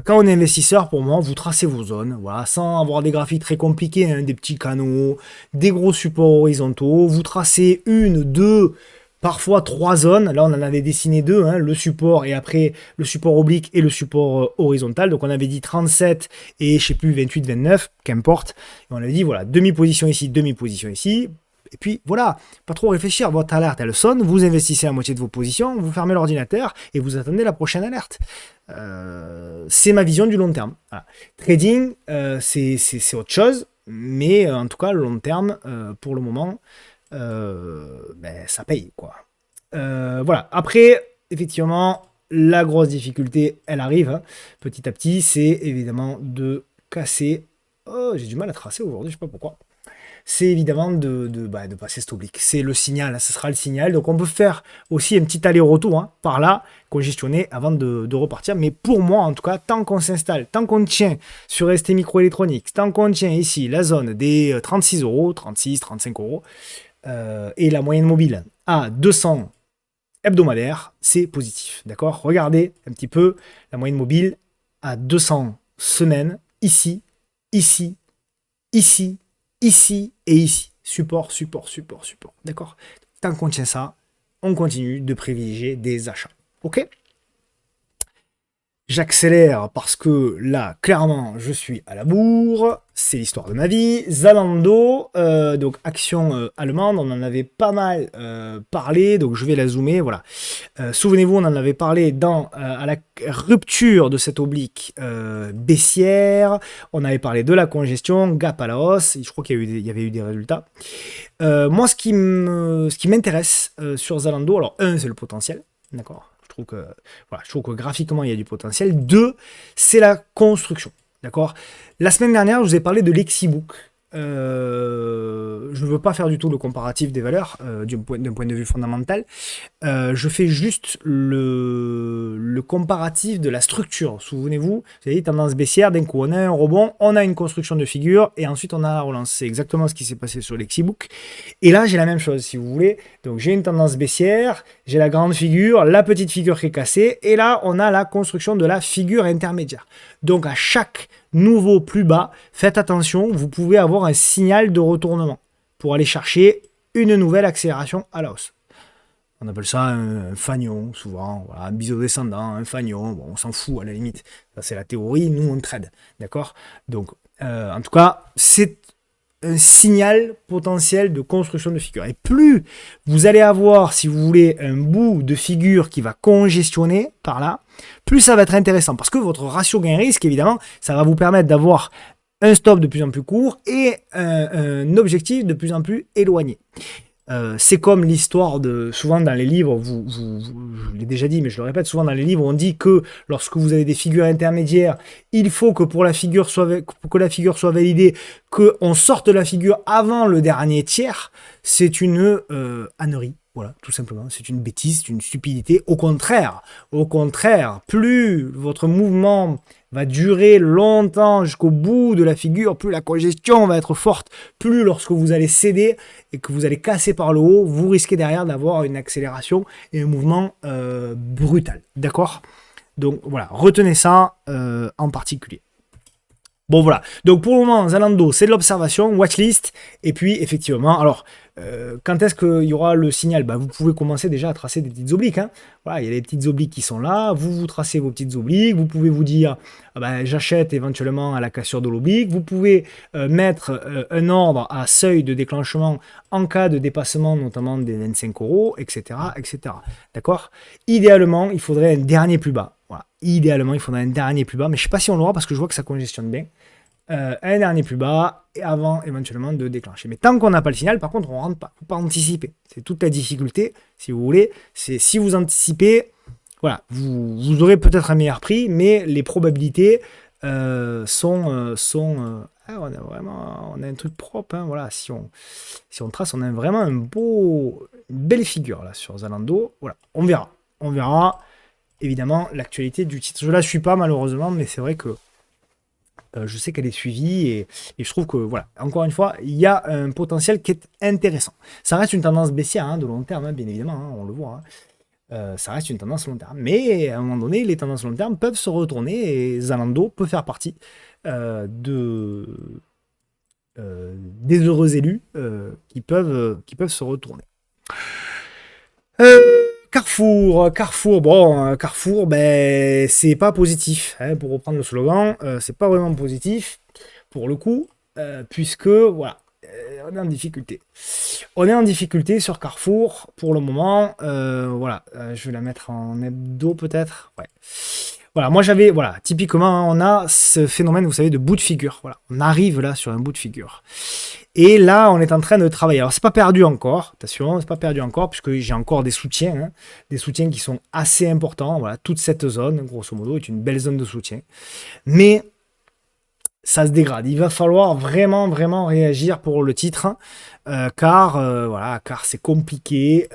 Quand on est investisseur, pour moi, vous tracez vos zones, voilà, sans avoir des graphiques très compliqués, hein, des petits canaux, des gros supports horizontaux. Vous tracez une, deux, parfois trois zones. Là, on en avait dessiné deux, hein, le support et après le support oblique et le support horizontal. Donc, on avait dit 37 et je sais plus 28, 29, qu'importe. Et on avait dit voilà, demi-position ici, demi-position ici. Et puis voilà, pas trop réfléchir, votre alerte elle sonne, vous investissez à moitié de vos positions, vous fermez l'ordinateur et vous attendez la prochaine alerte. C'est ma vision du long terme. Voilà. Trading, c'est autre chose, mais en tout cas, le long terme, pour le moment, ben, ça paye, quoi. Voilà. Après, effectivement, la grosse difficulté, elle arrive hein, petit à petit, c'est évidemment de casser. Oh, j'ai du mal à tracer aujourd'hui, je sais pas pourquoi. C'est évidemment de passer cet oblique. C'est le signal, hein, ce sera le signal. Donc on peut faire aussi un petit aller-retour hein, par là, congestionner avant de repartir. Mais pour moi, en tout cas, tant qu'on s'installe, tant qu'on tient sur ST Microelectronics, tant qu'on tient ici la zone des 36 euros, 36, 35 euros, et la moyenne mobile à 200 hebdomadaires, c'est positif. D'accord. Regardez un petit peu la moyenne mobile à 200 semaines, ici, ici, ici, ici et ici. Support, support, support, support. D'accord. Tant qu'on tient ça, on continue de privilégier des achats. OK. J'accélère parce que là, clairement, je suis à la bourre. C'est l'histoire de ma vie. Zalando, donc action allemande, on en avait pas mal parlé, donc je vais la zoomer. Voilà. Souvenez-vous, on en avait parlé à la rupture de cette oblique baissière. On avait parlé de la congestion, gap à la hausse. Je crois qu'il y avait eu des résultats. Moi, ce qui m'intéresse sur Zalando, alors c'est le potentiel, d'accord. Je trouve que graphiquement, il y a du potentiel. 2, c'est la construction. D'accord. La semaine dernière, je vous ai parlé de Lexibook. Je ne veux pas faire du tout le comparatif des valeurs d'un point de vue fondamental. Je fais juste le comparatif de la structure. Souvenez-vous, vous avez dit tendance baissière, d'un coup on a un rebond, on a une construction de figure et ensuite on a la relance. C'est exactement ce qui s'est passé sur Lexibook. Et là j'ai la même chose si vous voulez. Donc j'ai une tendance baissière, j'ai la grande figure, la petite figure qui est cassée et là on a la construction de la figure intermédiaire. Donc à chaque nouveau plus bas, faites attention, vous pouvez avoir un signal de retournement pour aller chercher une nouvelle accélération à la hausse. On appelle ça un fanion, souvent, voilà, un biseau descendant, un fanion, bon, on s'en fout à la limite. Ça c'est la théorie, nous on trade, d'accord. Donc, en tout cas, c'est un signal potentiel de construction de figure. Et plus vous allez avoir, si vous voulez, un bout de figure qui va congestionner par là, plus ça va être intéressant. Parce que votre ratio gain-risque, évidemment, ça va vous permettre d'avoir un stop de plus en plus court et un objectif de plus en plus éloigné. C'est comme l'histoire de... Souvent dans les livres, je l'ai déjà dit, mais je le répète, souvent dans les livres, on dit que lorsque vous avez des figures intermédiaires, il faut que pour que la figure soit validée, qu'on sorte la figure avant le dernier tiers. C'est une ânerie. Voilà, tout simplement. C'est une bêtise, c'est une stupidité. Au contraire, plus votre mouvement va durer longtemps jusqu'au bout de la figure, plus la congestion va être forte, plus lorsque vous allez céder et que vous allez casser par le haut, vous risquez derrière d'avoir une accélération et un mouvement brutal. D'accord? Donc voilà, retenez ça en particulier. Bon voilà, donc pour le moment, Zalando, c'est de l'observation, watchlist, et puis effectivement, alors, quand est-ce qu'il y aura le signal? Vous pouvez commencer déjà à tracer des petites obliques, hein. Voilà, il y a des petites obliques qui sont là, vous tracez vos petites obliques, vous pouvez vous dire, j'achète éventuellement à la cassure de l'oblique, vous pouvez mettre un ordre à seuil de déclenchement en cas de dépassement, notamment des 25 euros, etc., etc. D'accord? Idéalement, il faudrait un dernier plus bas. Voilà. Idéalement, il faudrait un dernier plus bas, mais je ne sais pas si on l'aura parce que je vois que ça congestionne bien. Un dernier plus bas et avant éventuellement de déclencher. Mais tant qu'on n'a pas le signal, par contre, on ne rentre pas. Il ne faut pas anticiper. C'est toute la difficulté, si vous voulez. C'est si vous anticipez, voilà, vous aurez peut-être un meilleur prix, mais les probabilités sont on a un truc propre. Hein, voilà, si on trace, on a vraiment une belle figure là sur Zalando. Voilà, on verra. On verra. Évidemment, l'actualité du titre. Je ne la suis pas malheureusement, mais c'est vrai que je sais qu'elle est suivie et je trouve que, voilà, encore une fois, il y a un potentiel qui est intéressant. Ça reste une tendance baissière de long terme, hein, bien évidemment, hein, on le voit. Ça reste une tendance long terme. Mais à un moment donné, les tendances long terme peuvent se retourner et Zalando peut faire partie des heureux élus qui peuvent se retourner. Carrefour, Carrefour, c'est pas positif, hein, pour reprendre le slogan, c'est pas vraiment positif, pour le coup, puisque, voilà, on est en difficulté. On est en difficulté sur Carrefour, pour le moment, voilà, je vais la mettre en hebdo peut-être, ouais. Voilà, moi j'avais, voilà, typiquement, hein, on a ce phénomène, vous savez, de bout de figure. Voilà, on arrive là sur un bout de figure. Et là, on est en train de travailler. Alors, c'est pas perdu encore, attention, c'est pas perdu encore, puisque j'ai encore des soutiens qui sont assez importants. Voilà, toute cette zone, grosso modo, est une belle zone de soutien. Mais ça se dégrade. Il va falloir vraiment, vraiment réagir pour le titre, car c'est compliqué.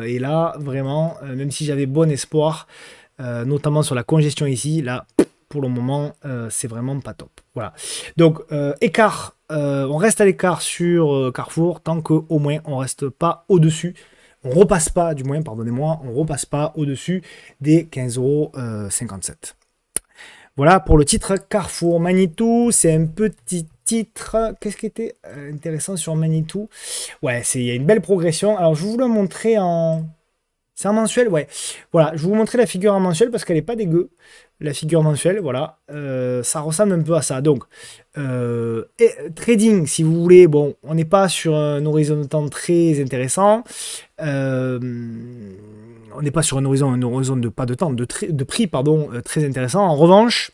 Et là, vraiment, même si j'avais bon espoir, notamment sur la congestion ici, là, pour le moment, c'est vraiment pas top. Voilà. Donc, écart, on reste à l'écart sur Carrefour tant qu'au moins on reste pas au-dessus. On repasse pas, du moins, pardonnez-moi, on repasse pas au-dessus des 15,57 €. Voilà pour le titre Carrefour. Manitou, c'est un petit titre. Qu'est-ce qui était intéressant sur Manitou? Ouais, il y a une belle progression. Alors, je vais vous le montrer en. C'est un mensuel, ouais. Voilà, je vais vous montrer la figure en mensuel parce qu'elle n'est pas dégueu. La figure mensuelle, voilà. Ça ressemble un peu à ça. Donc, trading, si vous voulez, bon, on n'est pas sur un horizon de temps très intéressant. On n'est pas sur un horizon de pas de temps, de prix, pardon, très intéressant. En revanche,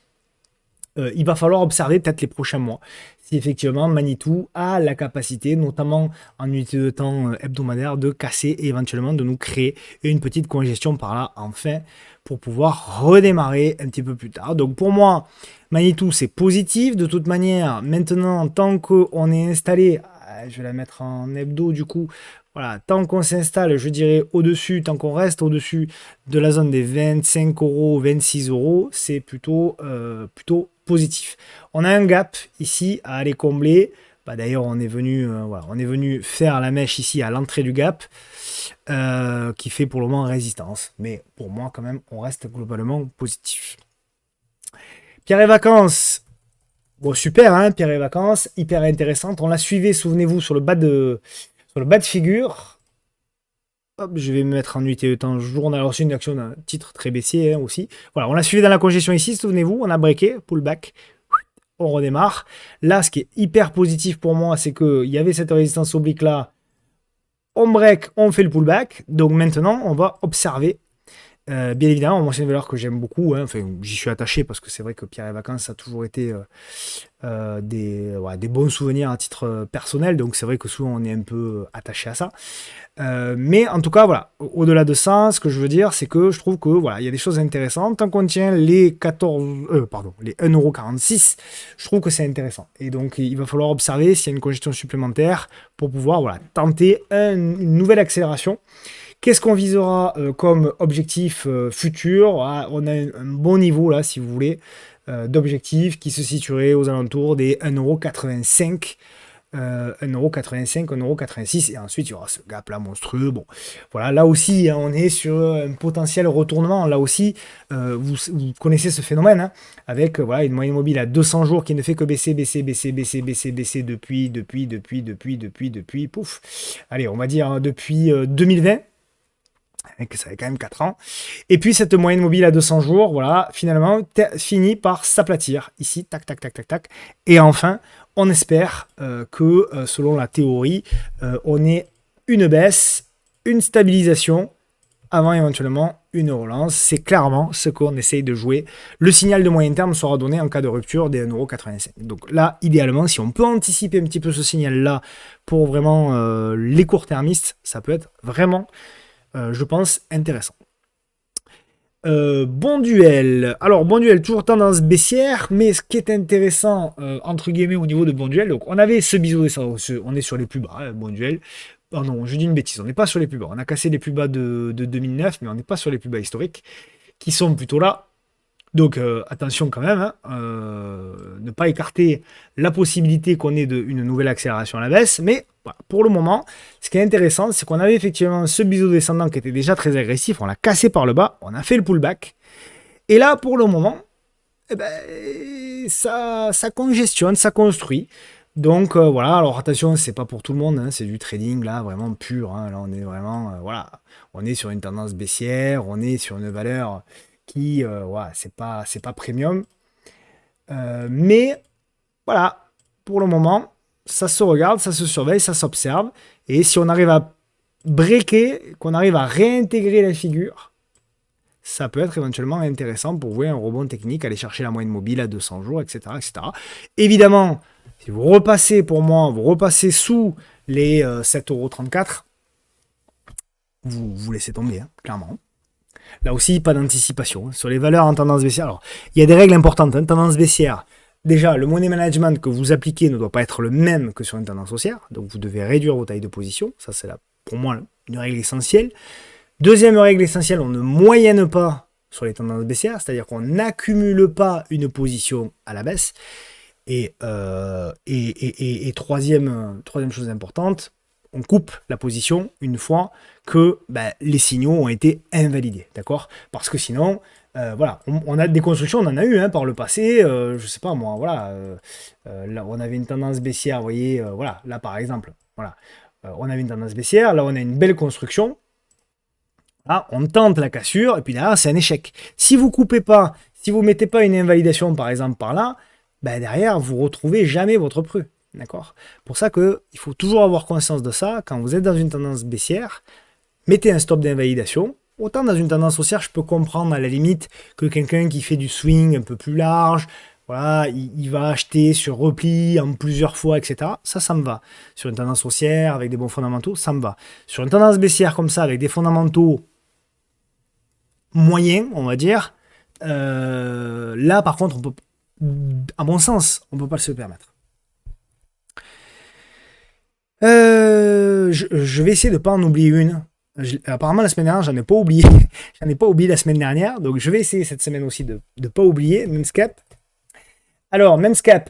il va falloir observer peut-être les prochains mois si effectivement Manitou a la capacité, notamment en unité de temps hebdomadaire, de casser et éventuellement de nous créer une petite congestion par là, enfin, pour pouvoir redémarrer un petit peu plus tard. Donc pour moi, Manitou, c'est positif. De toute manière, maintenant, tant qu'on est installé, je vais la mettre en hebdo du coup, voilà, tant qu'on s'installe, je dirais au-dessus, tant qu'on reste au-dessus de la zone des 25 €, 26 €, c'est plutôt positif. On a un gap ici à aller combler. Bah, d'ailleurs, on est venu faire la mèche ici à l'entrée du gap, qui fait pour le moment résistance. Mais pour moi, quand même, on reste globalement positif. Pierre et Vacances. Bon, super, hein, Pierre et Vacances, hyper intéressante. On la suivait, souvenez-vous, sur le bas de figure. Hop, je vais me mettre en unité de temps journal. Alors, c'est une action d'un titre très baissier, hein, aussi. Voilà, on l'a suivi dans la congestion ici, souvenez-vous. On a breaké, pullback. On redémarre. Là, ce qui est hyper positif pour moi, c'est qu'il y avait cette résistance oblique là. On break, on fait le pullback. Donc maintenant, on va observer. Bien évidemment, moi, c'est une valeur que j'aime beaucoup, hein. Enfin, j'y suis attaché parce que c'est vrai que Pierre et Vacances, ça a toujours été des bons souvenirs à titre personnel. Donc, c'est vrai que souvent, on est un peu attaché à ça. Mais en tout cas, voilà, au-delà de ça, ce que je veux dire, c'est que je trouve que voilà, il y a des choses intéressantes. Tant qu'on tient les 1,46 €, je trouve que c'est intéressant. Et donc, il va falloir observer s'il y a une congestion supplémentaire pour pouvoir tenter une nouvelle accélération. Qu'est-ce qu'on visera comme objectif futur? On a un bon niveau là, si vous voulez, d'objectif qui se situerait aux alentours des 1,85 €, 1,85 €, 1,86 €, et ensuite il y aura ce gap là monstrueux. Bon, voilà, là aussi, hein, on est sur un potentiel retournement. Là aussi, vous connaissez ce phénomène, hein, avec une moyenne mobile à 200 jours qui ne fait que baisser, baisser depuis, pouf. Allez, on va dire depuis 2020. Que ça fait quand même 4 ans. Et puis cette moyenne mobile à 200 jours, voilà, finalement, finit par s'aplatir. Ici, tac, tac, tac, tac, tac. Et enfin, on espère que, selon la théorie, on ait une baisse, une stabilisation, avant éventuellement une relance. C'est clairement ce qu'on essaye de jouer. Le signal de moyen terme sera donné en cas de rupture des 1,85 €. Donc là, idéalement, si on peut anticiper un petit peu ce signal-là pour vraiment les court-termistes, ça peut être vraiment... je pense, intéressant. Bon duel. Alors, bon duel, toujours tendance baissière, mais ce qui est intéressant, entre guillemets, au niveau de bon duel, donc on avait ce biseau, on est sur les plus bas, hein, bon duel. Oh non, je dis une bêtise, on n'est pas sur les plus bas. On a cassé les plus bas de 2009, mais on n'est pas sur les plus bas historiques, qui sont plutôt là. Donc attention quand même, hein, ne pas écarter la possibilité qu'on ait une nouvelle accélération à la baisse, mais voilà, pour le moment, ce qui est intéressant, c'est qu'on avait effectivement ce biseau descendant qui était déjà très agressif, on l'a cassé par le bas, on a fait le pullback, et là pour le moment, eh ben, ça congestionne, ça construit. Donc voilà, alors attention, c'est pas pour tout le monde, hein, c'est du trading là vraiment pur, hein, là on est vraiment, on est sur une tendance baissière, on est sur une valeur qui, c'est pas premium. Mais voilà, pour le moment, ça se regarde, ça se surveille, ça s'observe. Et si on arrive à breaker, qu'on arrive à réintégrer la figure, ça peut être éventuellement intéressant pour jouer un rebond technique, aller chercher la moyenne mobile à 200 jours, etc. etc. Évidemment, si vous repassez pour moi, vous repassez sous les 7,34 €, vous laissez tomber, hein, clairement. Là aussi, pas d'anticipation. Sur les valeurs en tendance baissière, alors, il y a des règles importantes. Hein, tendance baissière, déjà, le money management que vous appliquez ne doit pas être le même que sur une tendance haussière. Donc, vous devez réduire vos tailles de position. Ça, c'est pour moi une règle essentielle. Deuxième règle essentielle, on ne moyenne pas sur les tendances baissières, c'est-à-dire qu'on n'accumule pas une position à la baisse. Et troisième chose importante, on coupe la position une fois que les signaux ont été invalidés, d'accord? Parce que sinon, voilà, on a des constructions, on en a eu par le passé, je sais pas moi, voilà, là on avait une tendance baissière, vous voyez, voilà, là par exemple, voilà, on avait une tendance baissière, là on a une belle construction, là on tente la cassure, et puis derrière c'est un échec. Si vous coupez pas, si vous mettez pas une invalidation par exemple par là, derrière vous retrouvez jamais votre prix. D'accord? Pour ça qu'il faut toujours avoir conscience de ça. Quand vous êtes dans une tendance baissière, mettez un stop d'invalidation. Autant dans une tendance haussière, je peux comprendre à la limite que quelqu'un qui fait du swing un peu plus large, voilà, il va acheter sur repli en plusieurs fois, etc. Ça me va. Sur une tendance haussière avec des bons fondamentaux, ça me va. Sur une tendance baissière comme ça, avec des fondamentaux moyens, on va dire, là par contre, à mon sens, on ne peut pas se le permettre. Je vais essayer de ne pas en oublier une. Apparemment, la semaine dernière, j'en ai pas oublié. J'en ai pas oublié la semaine dernière. Donc, je vais essayer cette semaine aussi de ne pas oublier. Memscap. Alors, Memscap.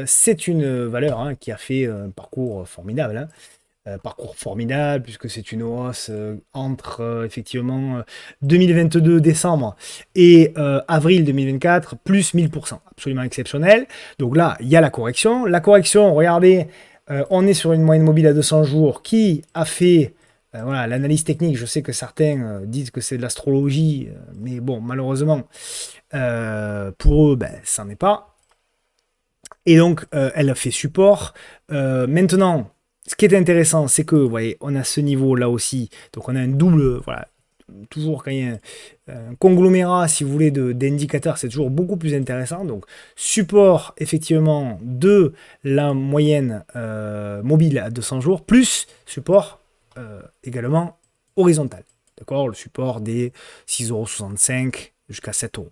C'est une valeur qui a fait un parcours formidable. Parcours formidable, puisque c'est une hausse entre effectivement 2022 décembre et avril 2024, plus 1000%. Absolument exceptionnel. Donc là, il y a la correction. La correction, regardez, on est sur une moyenne mobile à 200 jours qui a fait, voilà, l'analyse technique. Je sais que certains disent que c'est de l'astrologie, mais bon, malheureusement, pour eux, ça n'en est pas. Et donc, elle a fait support. Maintenant, ce qui est intéressant, c'est que, vous voyez, on a ce niveau là aussi. Donc, on a un double, voilà, toujours quand il y a un conglomérat, si vous voulez, d'indicateurs, c'est toujours beaucoup plus intéressant. Donc, support, effectivement, de la moyenne mobile à 200 jours, plus support également horizontal. D'accord? Le support des 6,65 € jusqu'à 7 €.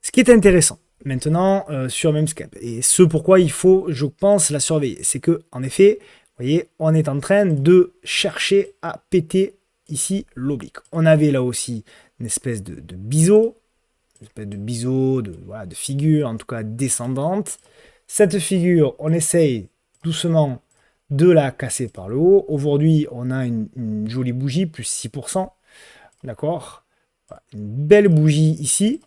Ce qui est intéressant, maintenant, sur Memscap, et ce pourquoi il faut, je pense, la surveiller, c'est que, en effet, vous voyez, on est en train de chercher à péter ici l'oblique. On avait là aussi une espèce de biseau, de figure, en tout cas descendante. Cette figure, on essaye doucement de la casser par le haut. Aujourd'hui, on a une jolie bougie, plus 6%. D'accord? Voilà, une belle bougie ici.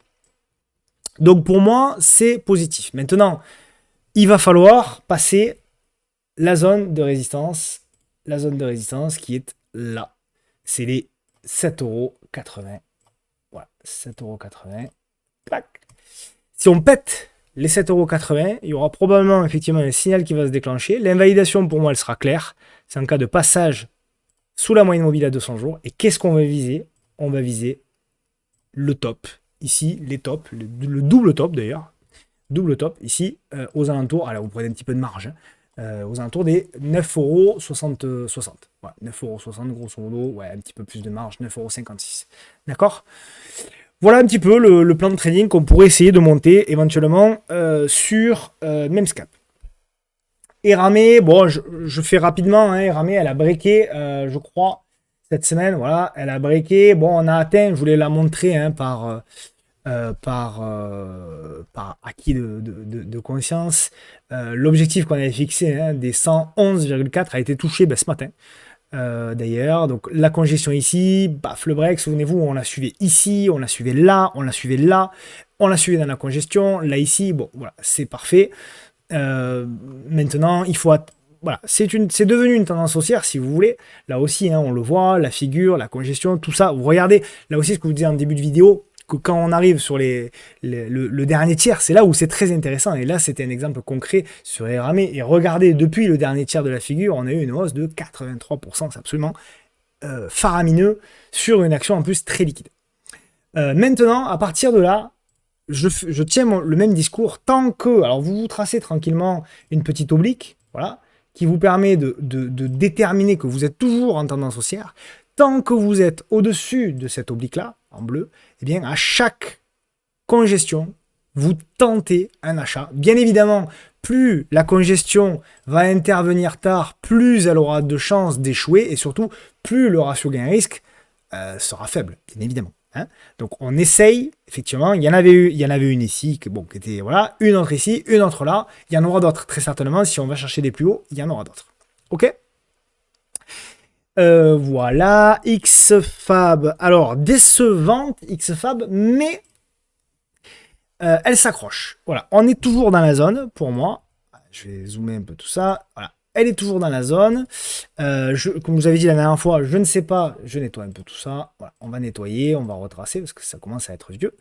Donc pour moi, c'est positif. Maintenant, il va falloir passer la zone de résistance qui est là. C'est les 7,80 €. Voilà, 7,80 €. Si on pète les 7,80 €, il y aura probablement effectivement un signal qui va se déclencher. L'invalidation, pour moi, elle sera claire. C'est en cas de passage sous la moyenne mobile à 200 jours. Et qu'est-ce qu'on va viser? On va viser le top. Ici, les tops, le double top d'ailleurs. Double top, ici, aux alentours. Alors, vous prenez un petit peu de marge. Aux alentours des 9,60 €. Ouais, 9,60 € grosso modo. Ouais, un petit peu plus de marge, 9,56 €. D'accord? Voilà un petit peu le plan de trading qu'on pourrait essayer de monter éventuellement sur Memscap. Eramé, bon, je fais rapidement. Eramé, elle a breaké, je crois, cette semaine. Voilà, elle a breaké. Bon, on a atteint, je voulais la montrer par acquis de conscience. L'objectif qu'on avait fixé des 111,4 a été touché ce matin. D'ailleurs, donc la congestion ici, baf, le break, souvenez-vous, on la suivait ici, on la suivait là, on la suivait là, on la suivait dans la congestion, là ici, bon, voilà, c'est parfait. Maintenant, il faut... Voilà, c'est devenu une tendance haussière, si vous voulez. Là aussi, on le voit, la figure, la congestion, tout ça. Vous regardez, là aussi, ce que je vous disais en début de vidéo, que quand on arrive sur le dernier tiers, c'est là où c'est très intéressant. Et là, c'était un exemple concret sur Eramé. Et regardez, depuis le dernier tiers de la figure, on a eu une hausse de 83%. C'est absolument faramineux sur une action en plus très liquide. Maintenant, à partir de là, je tiens le même discours tant que, alors vous vous tracez tranquillement une petite oblique, voilà, qui vous permet de déterminer que vous êtes toujours en tendance haussière. Tant que vous êtes au-dessus de cette oblique-là, en bleu, eh bien, à chaque congestion, vous tentez un achat. Bien évidemment, plus la congestion va intervenir tard, plus elle aura de chances d'échouer et surtout, plus le ratio gain-risque sera faible, bien évidemment. Hein. Donc on essaye, effectivement, il y en avait une ici, qui était voilà, une autre ici, une autre là, il y en aura d'autres très certainement, si on va chercher des plus hauts, il y en aura d'autres. Ok. Voilà, XFAB, alors décevante XFAB, mais elle s'accroche. Voilà, on est toujours dans la zone, pour moi, je vais zoomer un peu tout ça, voilà. Elle est toujours dans la zone. Comme vous avez dit la dernière fois, je ne sais pas, je nettoie un peu tout ça. Voilà, on va nettoyer, on va retracer parce que ça commence à être vieux.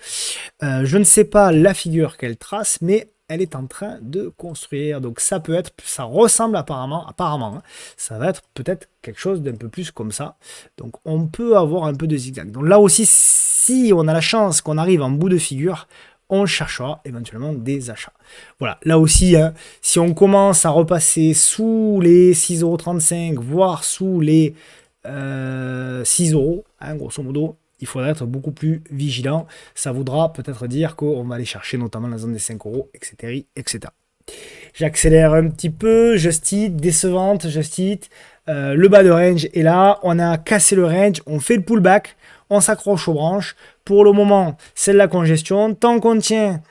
Je ne sais pas la figure qu'elle trace, mais elle est en train de construire. Donc ça peut être, ça ressemble apparemment, hein, ça va être peut-être quelque chose d'un peu plus comme ça. Donc on peut avoir un peu de zigzag. Donc là aussi, si on a la chance qu'on arrive en bout de figure, on cherchera éventuellement des achats. Voilà, là aussi, hein, si on commence à repasser sous les 6,35 €, voire sous les 6 €, hein, grosso modo, il faudra être beaucoup plus vigilant. Ça voudra peut-être dire qu'on va aller chercher notamment la zone des 5 €, etc. etc. J'accélère un petit peu, Just Eat, décevante, Just Eat. Le bas de range est là, on a cassé le range, on fait le pullback, on s'accroche aux branches. Pour le moment, c'est de la congestion. Tant qu'on tient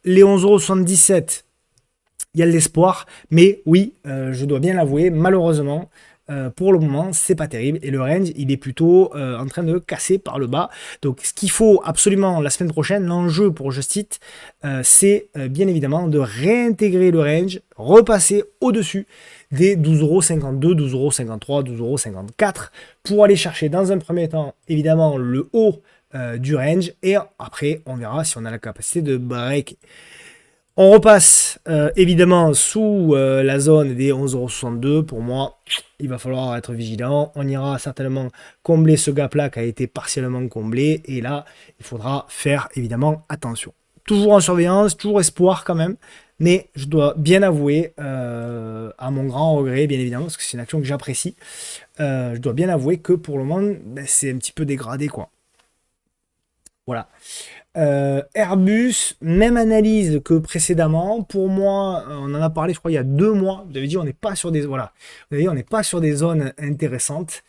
les 11,77 €, il y a de l'espoir. Mais oui, je dois bien l'avouer, malheureusement, pour le moment, c'est pas terrible. Et le range, il est plutôt en train de casser par le bas. Donc, ce qu'il faut absolument la semaine prochaine, l'enjeu pour Just Eat, c'est bien évidemment de réintégrer le range, repasser au-dessus des 12,52 €, 12,53 €, 12,54 € pour aller chercher dans un premier temps, évidemment, le haut du range. Et après, on verra si on a la capacité de break. On repasse évidemment sous la zone des 11,62 €. Pour moi, il va falloir être vigilant. On ira certainement combler ce gap-là qui a été partiellement comblé. Et là, il faudra faire évidemment attention. Toujours en surveillance, toujours espoir quand même. Mais je dois bien avouer, à mon grand regret, bien évidemment, parce que c'est une action que j'apprécie, je dois bien avouer que pour le moment, c'est un petit peu dégradé, quoi. Voilà. Airbus, même analyse que précédemment. Pour moi, on en a parlé, je crois, il y a 2 mois. Vous avez dit, on n'est pas sur des, voilà. Vous avez dit, on n'est pas sur des zones intéressantes.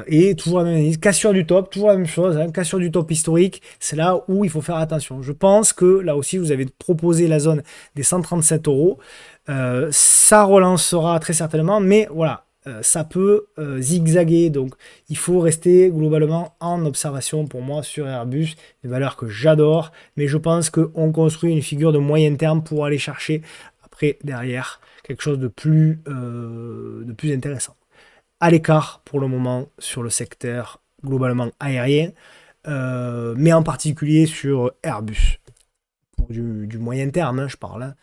Et toujours la même analyse, cassure du top, toujours la même chose, hein, cassure du top historique, c'est là où il faut faire attention. Je pense que là aussi, vous avez proposé la zone des 137 €. Ça relancera très certainement, mais voilà, ça peut zigzaguer. Donc, il faut rester globalement en observation pour moi sur Airbus, des valeurs que j'adore, mais je pense qu'on construit une figure de moyen terme pour aller chercher après, derrière, quelque chose de plus intéressant. À l'écart pour le moment sur le secteur globalement aérien, mais en particulier sur Airbus, pour du moyen terme, hein, je parle. Hein.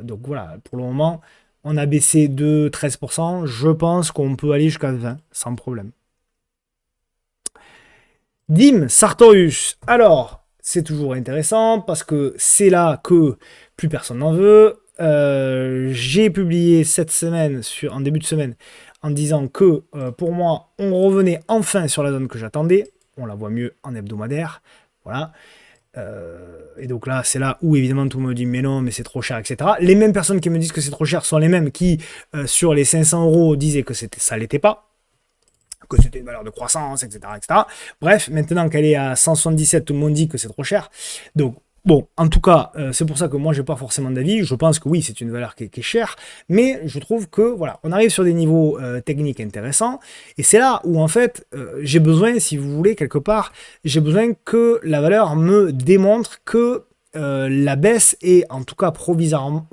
Donc voilà, pour le moment, on a baissé de 13%. Je pense qu'on peut aller jusqu'à 20% sans problème. DIM, Sartorius. Alors, c'est toujours intéressant parce que c'est là que plus personne n'en veut. J'ai publié cette semaine, en début de semaine, en disant que pour moi, on revenait enfin sur la zone que j'attendais. On la voit mieux en hebdomadaire. Voilà. Et donc là, c'est là où évidemment tout le monde me dit mais non, mais c'est trop cher, etc. Les mêmes personnes qui me disent que c'est trop cher sont les mêmes qui, sur les 500 € disaient que ça l'était pas, que c'était une valeur de croissance, etc., etc. Bref, maintenant qu'elle est à 177, tout le monde dit que c'est trop cher. Donc, bon, en tout cas, c'est pour ça que moi, j'ai pas forcément d'avis. Je pense que oui, c'est une valeur qui est chère, mais je trouve que, voilà, on arrive sur des niveaux techniques intéressants, et c'est là où, en fait, j'ai besoin, si vous voulez, quelque part, j'ai besoin que la valeur me démontre que la baisse est, en tout cas provisoirement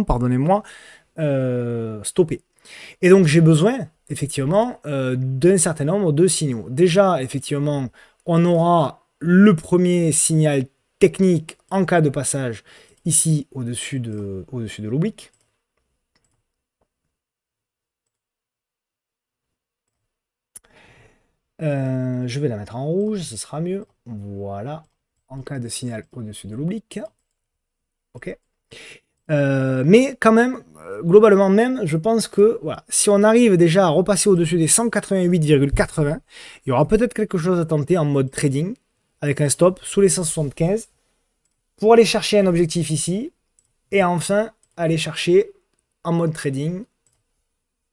pardonnez-moi, stoppée. Et donc, j'ai besoin, effectivement, d'un certain nombre de signaux. Déjà, effectivement, on aura le premier signal technique en cas de passage ici au-dessus de l'oblique. Je vais la mettre en rouge, ce sera mieux. Voilà. En cas de signal au-dessus de l'oblique. Ok. Mais quand même, globalement même, je pense que voilà, si on arrive déjà à repasser au-dessus des 188,80, il y aura peut-être quelque chose à tenter en mode trading, avec un stop sous les 175, pour aller chercher un objectif ici, et enfin aller chercher en mode trading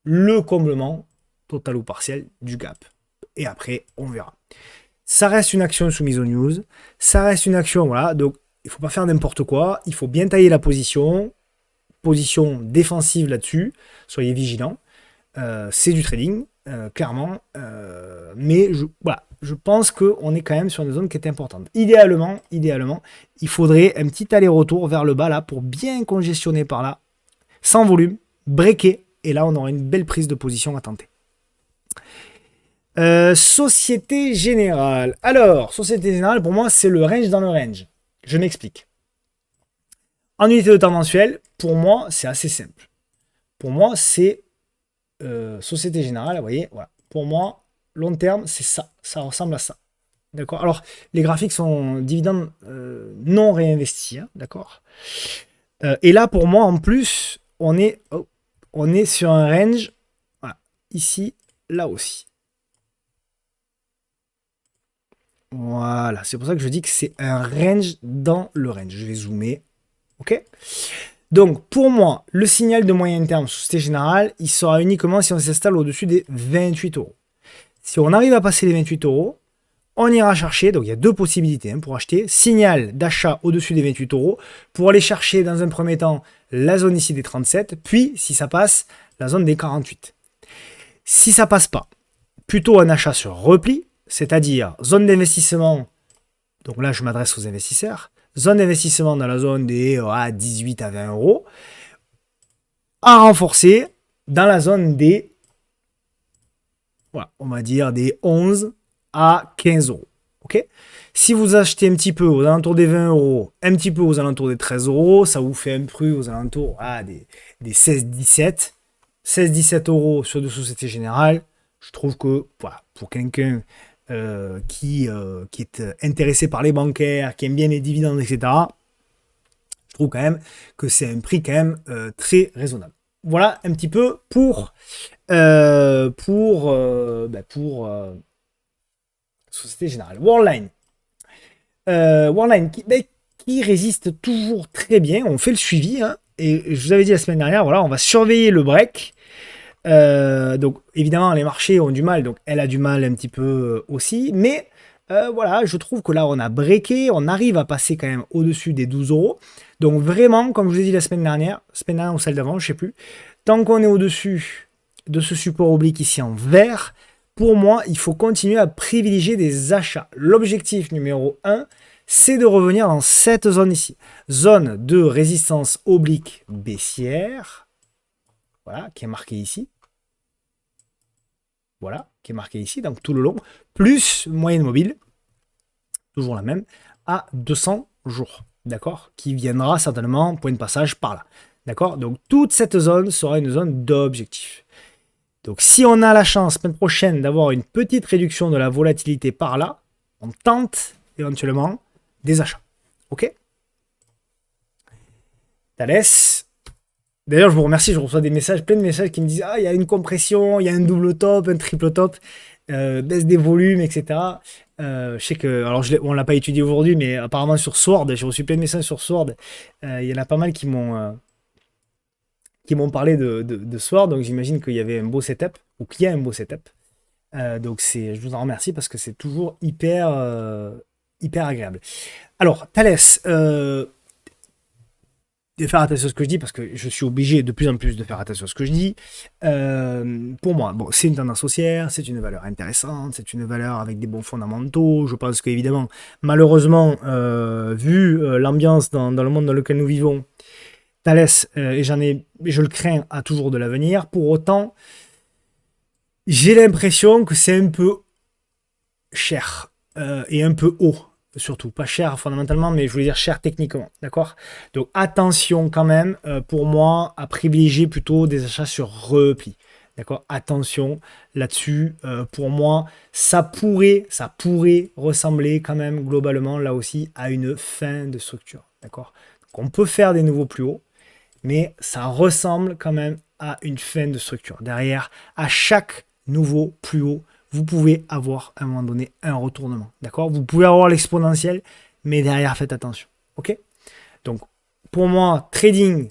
le comblement, total ou partiel, du gap. Et après, on verra. Ça reste une action soumise aux news, ça reste une action, voilà, donc il ne faut pas faire n'importe quoi, il faut bien tailler la position défensive là-dessus, soyez vigilants. C'est du trading, clairement, mais voilà, je pense qu'on est quand même sur une zone qui est importante. Idéalement, il faudrait un petit aller-retour vers le bas là pour bien congestionner par là, sans volume, breaker, et là on aura une belle prise de position à tenter. Société Générale. Alors, Société Générale, pour moi, c'est le range dans le range. Je m'explique. En unité de temps mensuel, pour moi, c'est assez simple. Pour moi, c'est Société Générale, vous voyez, voilà. Pour moi, long terme, c'est ça. Ça ressemble à ça. D'accord. Alors, les graphiques sont dividendes non réinvestis, hein, d'accord. Et là, pour moi, en plus, on est sur un range, voilà, ici, là aussi. Voilà, c'est pour ça que je dis que c'est un range dans le range. Je vais zoomer. Ok. Donc, pour moi, le signal de moyen terme Société Générale, il sera uniquement si on s'installe au-dessus des 28 euros. Si on arrive à passer les 28 euros, on ira chercher, donc il y a deux possibilités pour acheter, signal d'achat au-dessus des 28 euros, pour aller chercher dans un premier temps la zone ici des 37, puis si ça passe, la zone des 48. Si ça passe pas, plutôt un achat sur repli, c'est-à-dire zone d'investissement, donc là je m'adresse aux investisseurs, zone d'investissement dans la zone des 18 à 20 euros, à renforcer dans la zone des, voilà, on va dire des 11 à 15 euros. Okay, si vous achetez un petit peu aux alentours des 20 euros, un petit peu aux alentours des 13 euros, ça vous fait un prix aux alentours des 16-17. 16-17 euros sur de Société Générale. Je trouve que voilà, pour quelqu'un qui est intéressé par les bancaires, qui aime bien les dividendes, etc., je trouve quand même que c'est un prix quand même très raisonnable. Voilà un petit peu pour Société Générale. Worldline. Worldline qui résiste toujours très bien. On fait le suivi. Hein, et je vous avais dit la semaine dernière, voilà, on va surveiller le break. Donc évidemment les marchés ont du mal, donc elle a du mal un petit peu aussi, mais voilà, je trouve que là on a breaké, on arrive à passer quand même au-dessus des 12 euros. Donc vraiment, comme je vous ai dit la semaine dernière ou celle d'avant, je sais plus, tant qu'on est au-dessus de ce support oblique ici en vert, pour moi il faut continuer à privilégier des achats. L'objectif numéro 1, c'est de revenir dans cette zone ici, zone de résistance oblique baissière, voilà, qui est marquée ici. Voilà, qui est marqué ici, donc tout le long, plus moyenne mobile, toujours la même, à 200 jours, d'accord, qui viendra certainement, point de passage, par là, d'accord. Donc toute cette zone sera une zone d'objectif. Donc si on a la chance, semaine prochaine, d'avoir une petite réduction de la volatilité par là, on tente éventuellement des achats, ok. Thales. D'ailleurs, je vous remercie, je reçois des messages, plein de messages qui me disent « Ah, il y a une compression, il y a un double top, un triple top, baisse des volumes, etc. » Je sais que, alors on ne l'a pas étudié aujourd'hui, mais apparemment sur Sword, j'ai reçu plein de messages sur Sword. Il y en a pas mal qui m'ont parlé de Sword, donc j'imagine qu'il y avait un beau setup, ou qu'il y a un beau setup. Donc je vous en remercie parce que c'est toujours hyper agréable. Alors, Thales, de faire attention à ce que je dis, parce que je suis obligé de plus en plus de faire attention à ce que je dis. Pour moi, bon, c'est une tendance haussière, c'est une valeur intéressante, c'est une valeur avec des bons fondamentaux. Je pense qu'évidemment, malheureusement, vu l'ambiance dans le monde dans lequel nous vivons, Thales, et je le crains, a toujours de l'avenir. Pour autant, j'ai l'impression que c'est un peu cher et un peu haut. Surtout, pas cher fondamentalement, mais je voulais dire cher techniquement, d'accord. Donc attention quand même, pour moi, à privilégier plutôt des achats sur repli, D'accord? Attention là-dessus. Pour moi, ça pourrait ressembler quand même globalement là aussi à une fin de structure. D'accord? Donc on peut faire des nouveaux plus hauts, mais ça ressemble quand même à une fin de structure. Derrière, à chaque nouveau plus haut, vous pouvez avoir à un moment donné un retournement. D'accord? Vous pouvez avoir l'exponentiel, mais derrière, faites attention. OK? Donc, pour moi, trading,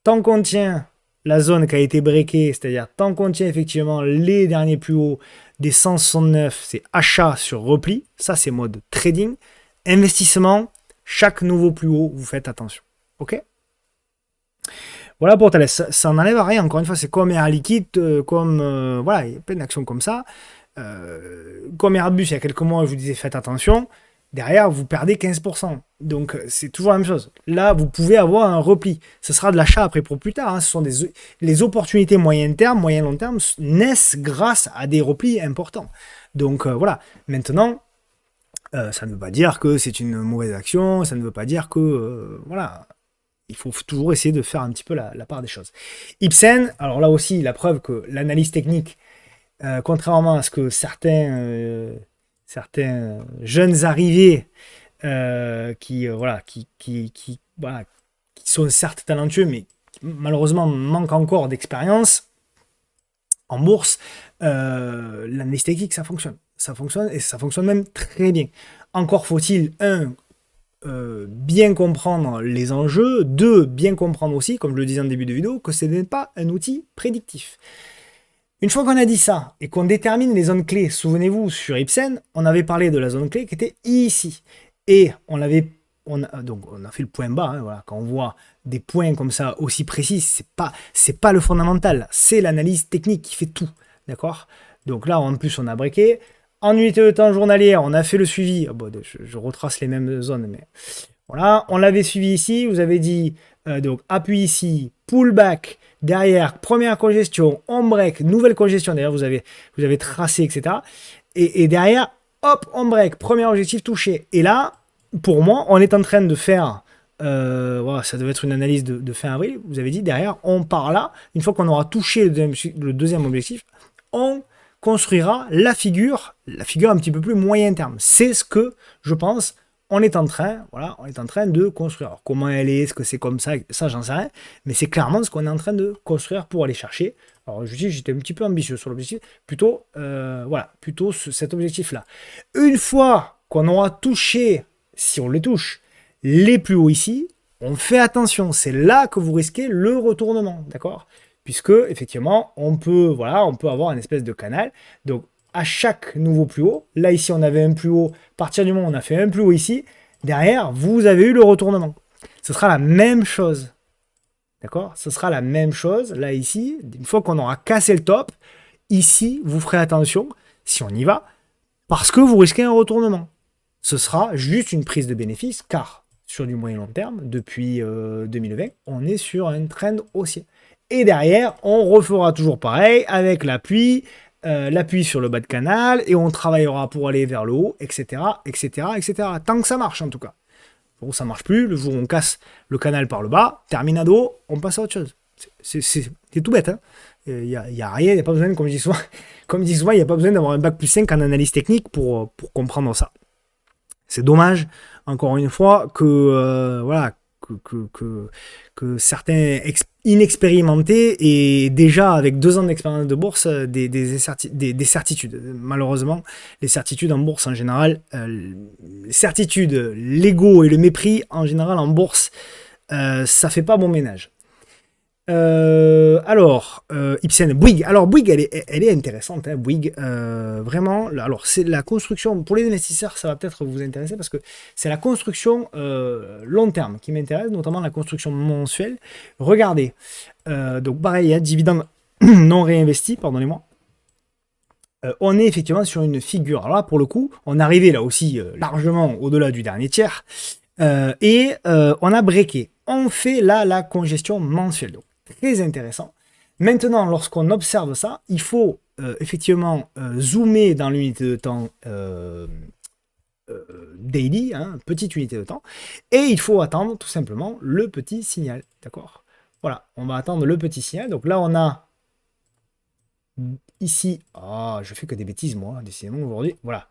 tant qu'on tient la zone qui a été breakée, c'est-à-dire tant qu'on tient effectivement les derniers plus hauts des 169, c'est achat sur repli. Ça, c'est mode trading. Investissement, chaque nouveau plus haut, vous faites attention. OK? Voilà pour Thales. Ça n'enlève à rien. Encore une fois, c'est comme Air Liquide, voilà, il y a plein d'actions comme ça. Comme Airbus, il y a quelques mois, je vous disais faites attention. Derrière, vous perdez 15%. Donc, c'est toujours la même chose. Là, vous pouvez avoir un repli. Ce sera de l'achat après pour plus tard. Hein. Ce sont les opportunités moyen terme, moyen long terme naissent grâce à des replis importants. Donc, voilà. Maintenant, ça ne veut pas dire que c'est une mauvaise action. Ça ne veut pas dire que, voilà, il faut toujours essayer de faire un petit peu la part des choses. Ipsen, alors là aussi, la preuve que l'analyse technique, contrairement à ce que certains jeunes arrivés voilà, qui sont certes talentueux, mais qui malheureusement manquent encore d'expérience en bourse, l'analyse technique, ça fonctionne. Ça fonctionne et ça fonctionne même très bien. Encore faut-il, bien comprendre les enjeux, deux, bien comprendre aussi, comme je le disais en début de vidéo, que ce n'est pas un outil prédictif. Une fois qu'on a dit ça et qu'on détermine les zones clés, souvenez-vous, sur Ipsen, on avait parlé de la zone clé qui était ici. Et on a fait le point bas, hein, voilà, quand on voit des points comme ça aussi précis, c'est pas le fondamental, c'est l'analyse technique qui fait tout. D'accord? Donc là, en plus, on a breaké. En unité de temps journalière, on a fait le suivi. Oh, bon, je retrace les mêmes zones, mais voilà, on l'avait suivi ici. Vous avez dit donc appui ici, pullback derrière, première congestion, on break, nouvelle congestion. D'ailleurs, vous avez tracé, etc. Et derrière, hop, on break, premier objectif touché. Et là, pour moi, on est en train de faire. Voilà, ça devait être une analyse de fin avril. Vous avez dit derrière, on part là. Une fois qu'on aura touché le deuxième objectif, on construira la figure un petit peu plus moyen terme. C'est ce que je pense on est en train de construire. Alors, comment elle est, ce que c'est comme ça j'en sais rien, mais c'est clairement ce qu'on est en train de construire pour aller chercher. Alors, je dis, j'étais un petit peu ambitieux sur l'objectif, plutôt cet objectif-là. Une fois qu'on aura touché, si on les touche, les plus hauts ici, on fait attention, c'est là que vous risquez le retournement, d'accord? Puisque, effectivement, on peut avoir une espèce de canal. Donc, à chaque nouveau plus haut, là ici on avait un plus haut, à partir du moment où on a fait un plus haut ici, derrière vous avez eu le retournement. Ce sera la même chose. D'accord? Ce sera la même chose là ici, une fois qu'on aura cassé le top, ici vous ferez attention, si on y va, parce que vous risquez un retournement. Ce sera juste une prise de bénéfice, car sur du moyen long terme, depuis 2020, on est sur un trend haussier. Et derrière, on refera toujours pareil avec l'appui sur le bas de canal, et on travaillera pour aller vers le haut, etc., etc., etc. Tant que ça marche, en tout cas. Le jour où ça marche plus, le jour où on casse le canal par le bas, terminado, on passe à autre chose. C'est tout bête. Hein. Il n'y a rien, il n'y a pas besoin, comme je dis souvent, il n'y a pas besoin d'avoir un bac plus 5 en analyse technique pour comprendre ça. C'est dommage, encore une fois, que certains inexpérimentés et déjà avec 2 ans d'expérience de bourse des certitudes. Malheureusement, les certitudes en bourse en général, les certitudes, l'ego et le mépris en général en bourse, ça fait pas bon ménage. Ipsen, Bouygues. Alors, Bouygues, elle est intéressante, hein, Bouygues. Vraiment, alors, c'est la construction, pour les investisseurs, ça va peut-être vous intéresser parce que c'est la construction long terme qui m'intéresse, notamment la construction mensuelle. Regardez, donc pareil, hein, dividende non réinvesti, pardonnez-moi. On est effectivement sur une figure. Alors là, pour le coup, on est arrivé là aussi largement au-delà du dernier tiers et on a breaké. On fait là la congestion mensuelle. Donc, très intéressant. Maintenant, lorsqu'on observe ça, il faut effectivement zoomer dans l'unité de temps daily, hein, petite unité de temps, et il faut attendre tout simplement le petit signal. D'accord? Voilà, on va attendre le petit signal. Donc là, on a ici, ah, je fais que des bêtises, moi, décidément, aujourd'hui. Voilà.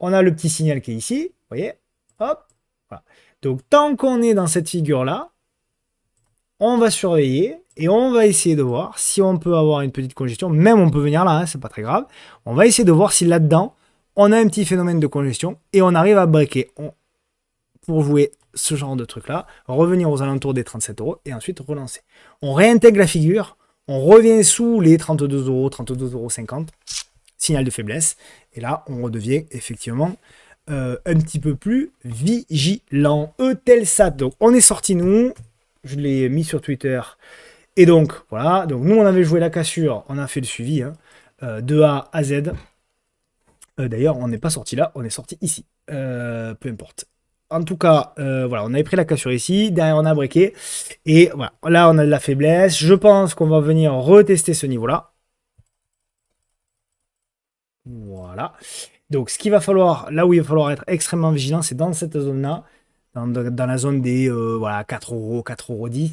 On a le petit signal qui est ici, vous voyez, hop, voilà. Donc, tant qu'on est dans cette figure-là, on va surveiller et on va essayer de voir si on peut avoir une petite congestion. Même on peut venir là, hein, c'est pas très grave. On va essayer de voir si là-dedans, on a un petit phénomène de congestion et on arrive à breaker. Pour jouer ce genre de truc-là, revenir aux alentours des 37 euros et ensuite relancer. On réintègre la figure, on revient sous les 32 euros, 32,50 €, signal de faiblesse, et là, on redevient effectivement un petit peu plus vigilant. Eutelsat, donc on est sorti nous, je l'ai mis sur Twitter, et donc voilà, donc nous on avait joué la cassure, on a fait le suivi, hein, de A à Z. D'ailleurs, on n'est pas sorti là, on est sorti ici. Peu importe. En tout cas, voilà, on avait pris la cassure ici, derrière on a breaké, et voilà, là on a de la faiblesse. Je pense qu'on va venir retester ce niveau-là. Voilà. Donc ce qu'il va falloir, là où il va falloir être extrêmement vigilant, c'est dans cette zone-là, dans la zone des voilà, 4 euros, 4,10 €.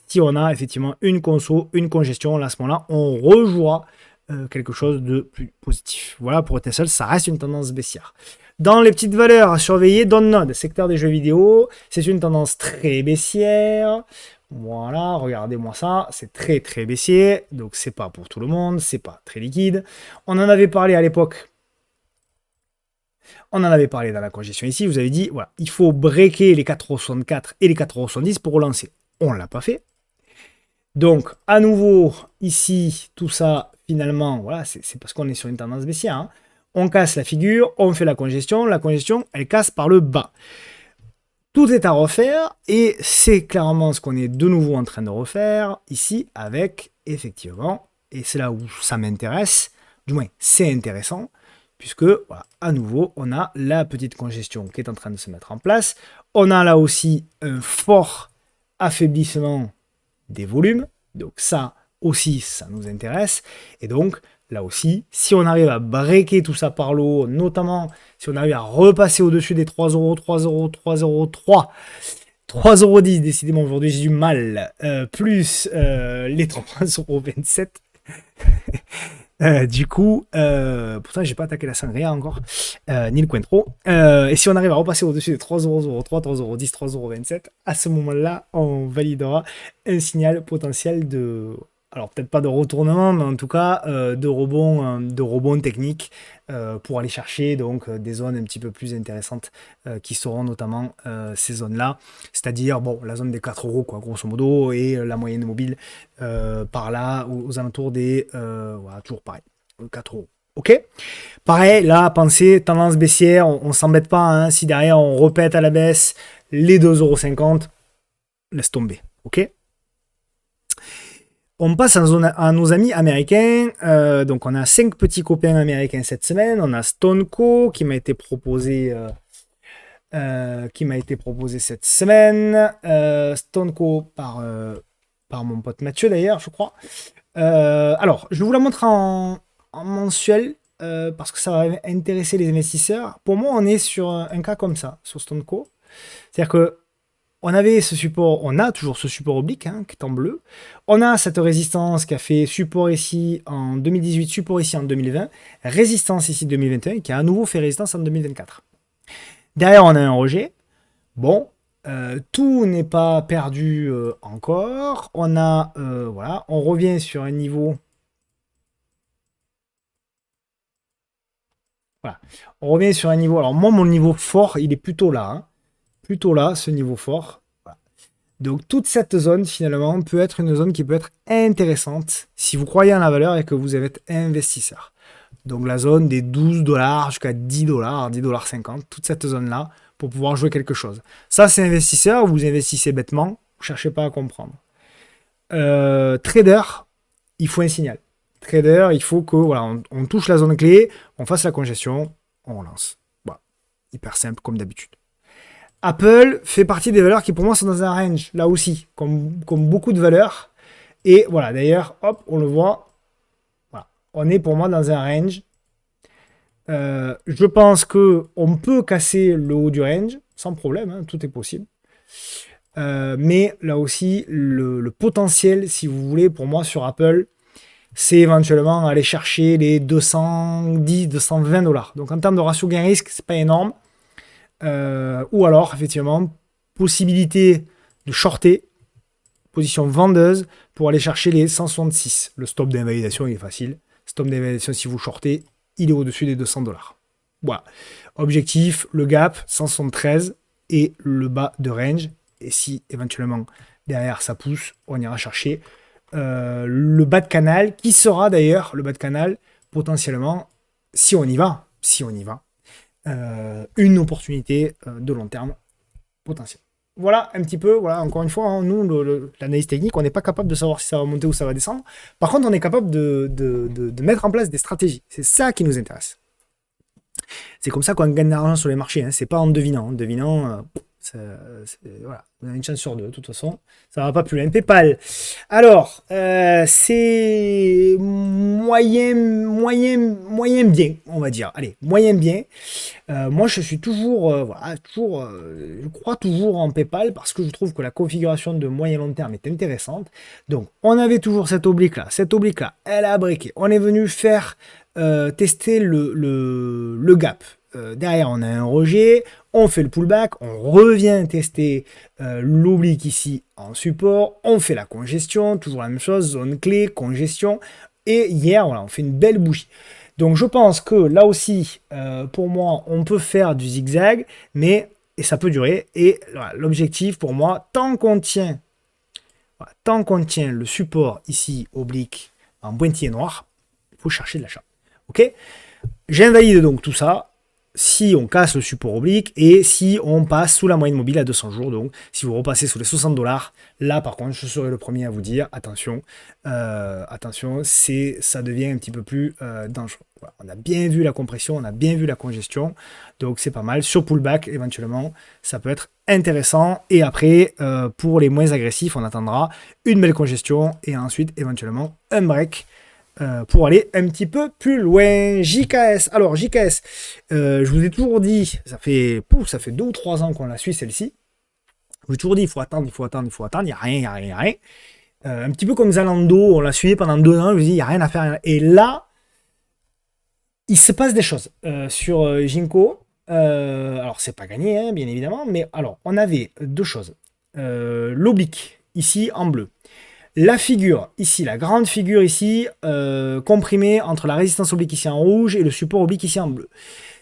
Si on a effectivement une conso, une congestion, là à ce moment-là, on rejouera quelque chose de plus positif. Voilà, pour Tesla, ça reste une tendance baissière. Dans les petites valeurs à surveiller, Download, secteur des jeux vidéo, c'est une tendance très baissière. Voilà, regardez-moi ça, c'est très très baissier, donc c'est pas pour tout le monde, c'est pas très liquide. On en avait parlé à l'époque. On en avait parlé dans la congestion ici, vous avez dit, voilà, il faut breaker les 4,64 et les 4,70 pour relancer. On ne l'a pas fait. Donc, à nouveau, ici, tout ça, finalement, voilà, c'est parce qu'on est sur une tendance baissière. Hein. On casse la figure, on fait la congestion, elle casse par le bas. Tout est à refaire, et c'est clairement ce qu'on est de nouveau en train de refaire, ici, avec, effectivement, et c'est là où ça m'intéresse, du moins, c'est intéressant, puisque, voilà, à nouveau, on a la petite congestion qui est en train de se mettre en place. On a là aussi un fort affaiblissement des volumes. Donc ça aussi, ça nous intéresse. Et donc, là aussi, si on arrive à breaker tout ça par le haut, notamment si on arrive à repasser au-dessus des 3 euros, 3 euros, 3 euros, 3,10 €, décidément aujourd'hui j'ai du mal, plus les 3,27 €. Du coup, pourtant j'ai pas attaqué la sangria encore, ni le Cointreau. Et si on arrive à repasser au-dessus des 3,03 €, 3,10 €, 3,27 €, à ce moment-là, on validera un signal potentiel de, alors peut-être pas de retournement, mais en tout cas de rebond technique pour aller chercher donc des zones un petit peu plus intéressantes qui seront notamment ces zones-là, c'est-à-dire bon la zone des 4 euros quoi, grosso modo, et la moyenne mobile par là aux alentours des voilà, toujours pareil, 4 euros. Ok. Pareil, là, pensez, tendance baissière, on s'embête pas, hein, si derrière on répète à la baisse les 2,50 €, laisse tomber, ok. On passe à nos amis américains. Donc, on a 5 petits copains américains cette semaine. On a StoneCo qui m'a été proposé, cette semaine. StoneCo par mon pote Mathieu d'ailleurs, je crois. Alors, je vous la montre en mensuel parce que ça va intéresser les investisseurs. Pour moi, on est sur un cas comme ça, sur StoneCo. C'est-à-dire que on avait ce support, on a toujours ce support oblique hein, qui est en bleu. On a cette résistance qui a fait support ici en 2018, support ici en 2020, résistance ici en 2021, qui a à nouveau fait résistance en 2024. Derrière, on a un rejet. Bon, tout n'est pas perdu encore. On a, voilà, on revient sur un niveau. Voilà, on revient sur un niveau. Alors moi, mon niveau fort, il est plutôt là, hein, plutôt là, ce niveau fort. Donc toute cette zone finalement peut être une zone qui peut être intéressante si vous croyez en la valeur et que vous êtes investisseur. Donc la zone des 12 $ jusqu'à 10 $, 10,50 $, toute cette zone-là pour pouvoir jouer quelque chose. Ça c'est investisseur, vous investissez bêtement, vous ne cherchez pas à comprendre. Trader, il faut un signal. Trader, il faut que voilà, on touche la zone clé, on fasse la congestion, on relance. Voilà. Hyper simple comme d'habitude. Apple fait partie des valeurs qui pour moi sont dans un range, là aussi, comme beaucoup de valeurs. Et voilà, d'ailleurs, hop, on le voit. Voilà. On est pour moi dans un range. Je pense qu'on peut casser le haut du range, sans problème, hein, tout est possible. Mais là aussi, le potentiel, si vous voulez, pour moi sur Apple, c'est éventuellement aller chercher les 210, 220 $. Donc en termes de ratio gain-risque, c'est pas énorme. Ou alors, effectivement, possibilité de shorter, position vendeuse, pour aller chercher les 166. Le stop d'invalidation, il est facile. Stop d'invalidation, si vous shortez, il est au-dessus des 200 $. Voilà. Objectif, le gap, 173 et le bas de range. Et si éventuellement derrière ça pousse, on ira chercher le bas de canal, qui sera d'ailleurs le bas de canal potentiellement, si on y va, une opportunité de long terme potentielle. Voilà un petit peu, voilà, encore une fois, hein, nous, l'analyse technique, on n'est pas capable de savoir si ça va monter ou ça va descendre. Par contre, on est capable de mettre en place des stratégies. C'est ça qui nous intéresse. C'est comme ça qu'on gagne de l'argent sur les marchés. Hein. C'est pas en devinant. En devinant, voilà, vous avez une chance sur deux. De toute façon, ça va pas plus loin. PayPal. Alors, c'est moyen bien, on va dire. Allez, moyen bien. Moi, je suis toujours, je crois toujours en PayPal parce que je trouve que la configuration de moyen long terme est intéressante. Donc, on avait toujours cette oblique là. Cette oblique là, elle a briqué. On est venu faire tester le gap. Derrière, on a un rejet, on fait le pullback, on revient tester l'oblique ici en support, on fait la congestion, toujours la même chose, zone clé, congestion, et hier, voilà, on fait une belle bougie. Donc je pense que là aussi, pour moi, on peut faire du zigzag, et ça peut durer, et voilà, l'objectif pour moi, tant qu'on tient le support ici, oblique, en pointillé noir, il faut chercher de l'achat. Ok, j'invalide donc tout ça si on casse le support oblique et si on passe sous la moyenne mobile à 200 jours. Donc si vous repassez sous les 60 $, là par contre je serai le premier à vous dire attention, ça devient un petit peu plus dangereux. Voilà, on a bien vu la compression, on a bien vu la congestion, donc c'est pas mal. Sur pullback éventuellement ça peut être intéressant, et après pour les moins agressifs on attendra une belle congestion et ensuite éventuellement un break pour aller un petit peu plus loin. JKS. Alors, JKS, je vous ai toujours dit, ça fait 2 ou 3 ans qu'on la suit, celle-ci. Je vous ai toujours dit, il faut attendre, il n'y a rien. Un petit peu comme Zalando, on l'a suivi pendant 2 ans, je vous dis, il n'y a rien à faire. Et là, il se passe des choses sur Jinko. Alors, c'est pas gagné, hein, bien évidemment, mais alors, on avait 2 choses. L'oblique, ici, en bleu. La figure, ici, la grande figure ici, comprimée entre la résistance oblique ici en rouge et le support oblique ici en bleu.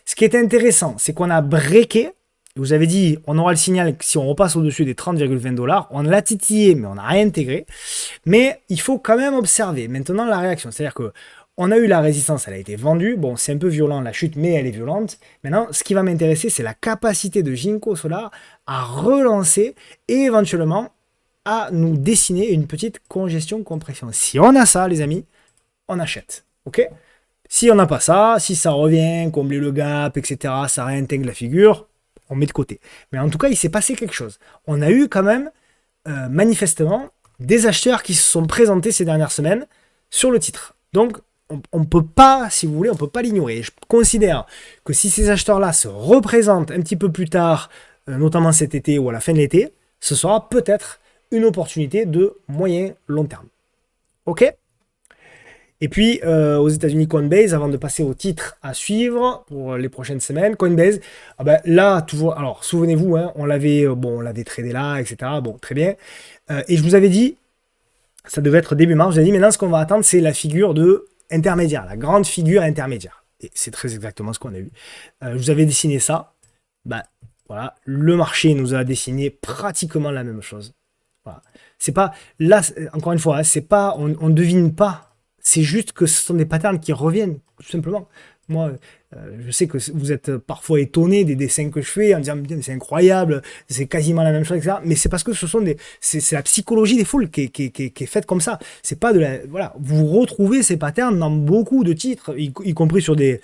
Ce qui est intéressant, c'est qu'on a breaké. Vous avez dit, on aura le signal si on repasse au-dessus des 30,20 $. On l'a titillé, mais on n'a rien intégré. Mais il faut quand même observer maintenant la réaction. C'est-à-dire que on a eu la résistance, elle a été vendue. Bon, c'est un peu violent la chute, mais elle est violente. Maintenant, ce qui va m'intéresser, c'est la capacité de Jinko Solar à relancer et éventuellement à nous dessiner une petite congestion-compression. Si on a ça, les amis, on achète. Ok? Si on n'a pas ça, si ça revient, combler le gap, etc., ça réintègre la figure, on met de côté. Mais en tout cas, il s'est passé quelque chose. On a eu quand même, manifestement, des acheteurs qui se sont présentés ces dernières semaines sur le titre. Donc, on ne peut pas, si vous voulez, on ne peut pas l'ignorer. Je considère que si ces acheteurs-là se représentent un petit peu plus tard, notamment cet été ou à la fin de l'été, ce sera peut-être une opportunité de moyen long terme. Ok? Et puis, aux États-Unis, Coinbase, avant de passer au titre à suivre pour les prochaines semaines, Coinbase, là, toujours, alors, souvenez-vous, hein, on l'avait tradé là, etc. Bon, très bien. Et je vous avais dit, ça devait être début mars, je vous avais dit, maintenant, ce qu'on va attendre, c'est la figure de intermédiaire, la grande figure intermédiaire. Et c'est très exactement ce qu'on a eu. Je vous avais dessiné ça. Voilà, le marché nous a dessiné pratiquement la même chose. Voilà. C'est pas, là, encore une fois, hein, c'est pas, on ne devine pas. C'est juste que ce sont des patterns qui reviennent, tout simplement. Moi, je sais que vous êtes parfois étonné des dessins que je fais en disant c'est incroyable, c'est quasiment la même chose, etc. Mais c'est parce que c'est la psychologie des foules qui est faite comme ça. C'est pas voilà, vous retrouvez ces patterns dans beaucoup de titres, y compris sur des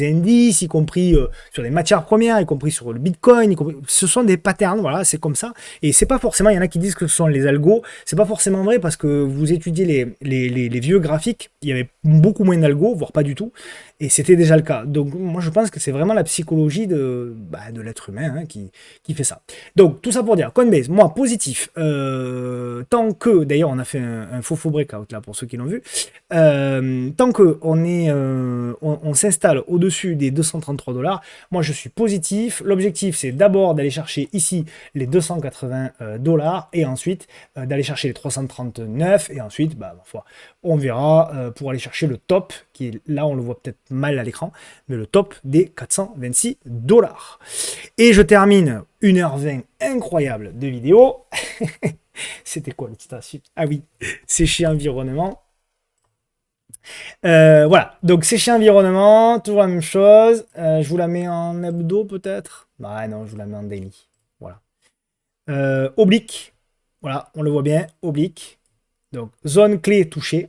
indices, y compris sur des matières premières, y compris sur le Bitcoin. Ce sont des patterns, voilà, c'est comme ça. Et c'est pas forcément, il y en a qui disent que ce sont les algos. C'est pas forcément vrai parce que vous étudiez les vieux graphiques, il y avait beaucoup moins d'algos, voire pas du tout. Et c'était déjà le cas. Donc moi je pense que c'est vraiment la psychologie de l'être humain hein, qui fait ça. Donc tout ça pour dire, Coinbase, moi positif, tant que, d'ailleurs on a fait un faux breakout là pour ceux qui l'ont vu, tant que on s'installe au-dessus des 233 $, moi je suis positif. L'objectif c'est d'abord d'aller chercher ici les 280 $ et ensuite d'aller chercher les 339 et ensuite ma foi, on verra pour aller chercher le top qui est là, on le voit peut-être mal à l'écran, mais le top des 426 $. Et je termine 1h20 incroyable de vidéo. C'était quoi le titre? Ah oui, sécher environnement. Voilà, donc sécher environnement, toujours la même chose. Je vous la mets en hebdo peut-être. Bah non, je vous la mets en daily. Voilà. Oblique. Voilà, on le voit bien, oblique. Donc zone clé touchée.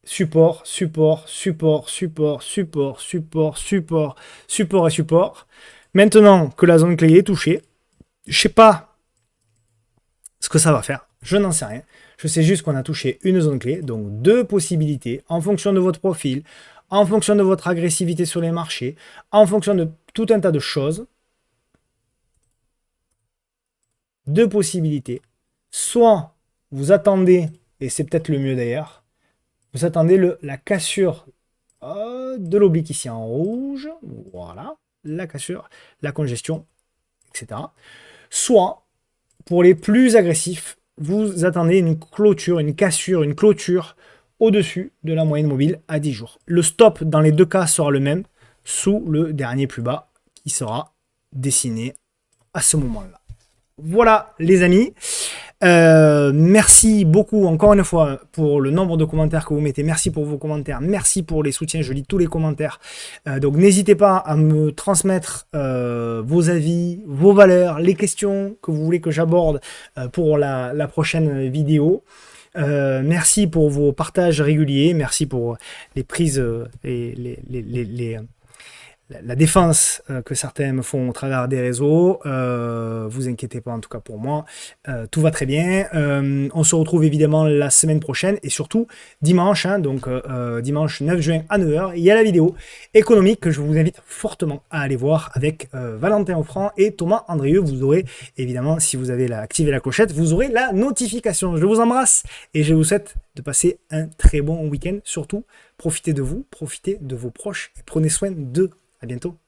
Support, support, support, support, support, support, support, support et support. Maintenant que la zone clé est touchée, je sais pas ce que ça va faire, je n'en sais rien. Je sais juste qu'on a touché une zone clé, donc deux possibilités en fonction de votre profil, en fonction de votre agressivité sur les marchés, en fonction de tout un tas de choses. Deux possibilités. Soit vous attendez, et c'est peut-être le mieux d'ailleurs, vous attendez la cassure de l'oblique ici en rouge. Voilà, la cassure, la congestion, etc. Soit, pour les plus agressifs, vous attendez une clôture, une cassure, une clôture au-dessus de la moyenne mobile à 10 jours. Le stop dans les deux cas sera le même, sous le dernier plus bas qui sera dessiné à ce moment-là. Voilà les amis. Merci beaucoup encore une fois pour le nombre de commentaires que vous mettez. Merci pour vos commentaires. Merci pour les soutiens. Je lis tous les commentaires. Donc n'hésitez pas à me transmettre vos avis, vos valeurs, les questions que vous voulez que j'aborde pour la prochaine vidéo. Merci pour vos partages réguliers. Merci pour les prises et la défense que certains me font au travers des réseaux. Vous inquiétez pas en tout cas pour moi. Tout va très bien. On se retrouve évidemment la semaine prochaine et surtout dimanche, hein, donc dimanche 9 juin à 9h, il y a la vidéo économique que je vous invite fortement à aller voir avec Valentin Offrand et Thomas Andrieux. Vous aurez évidemment, si vous avez activé la clochette, vous aurez la notification. Je vous embrasse et je vous souhaite de passer un très bon week-end. Surtout, profitez de vous, profitez de vos proches et prenez soin d'eux. À bientôt.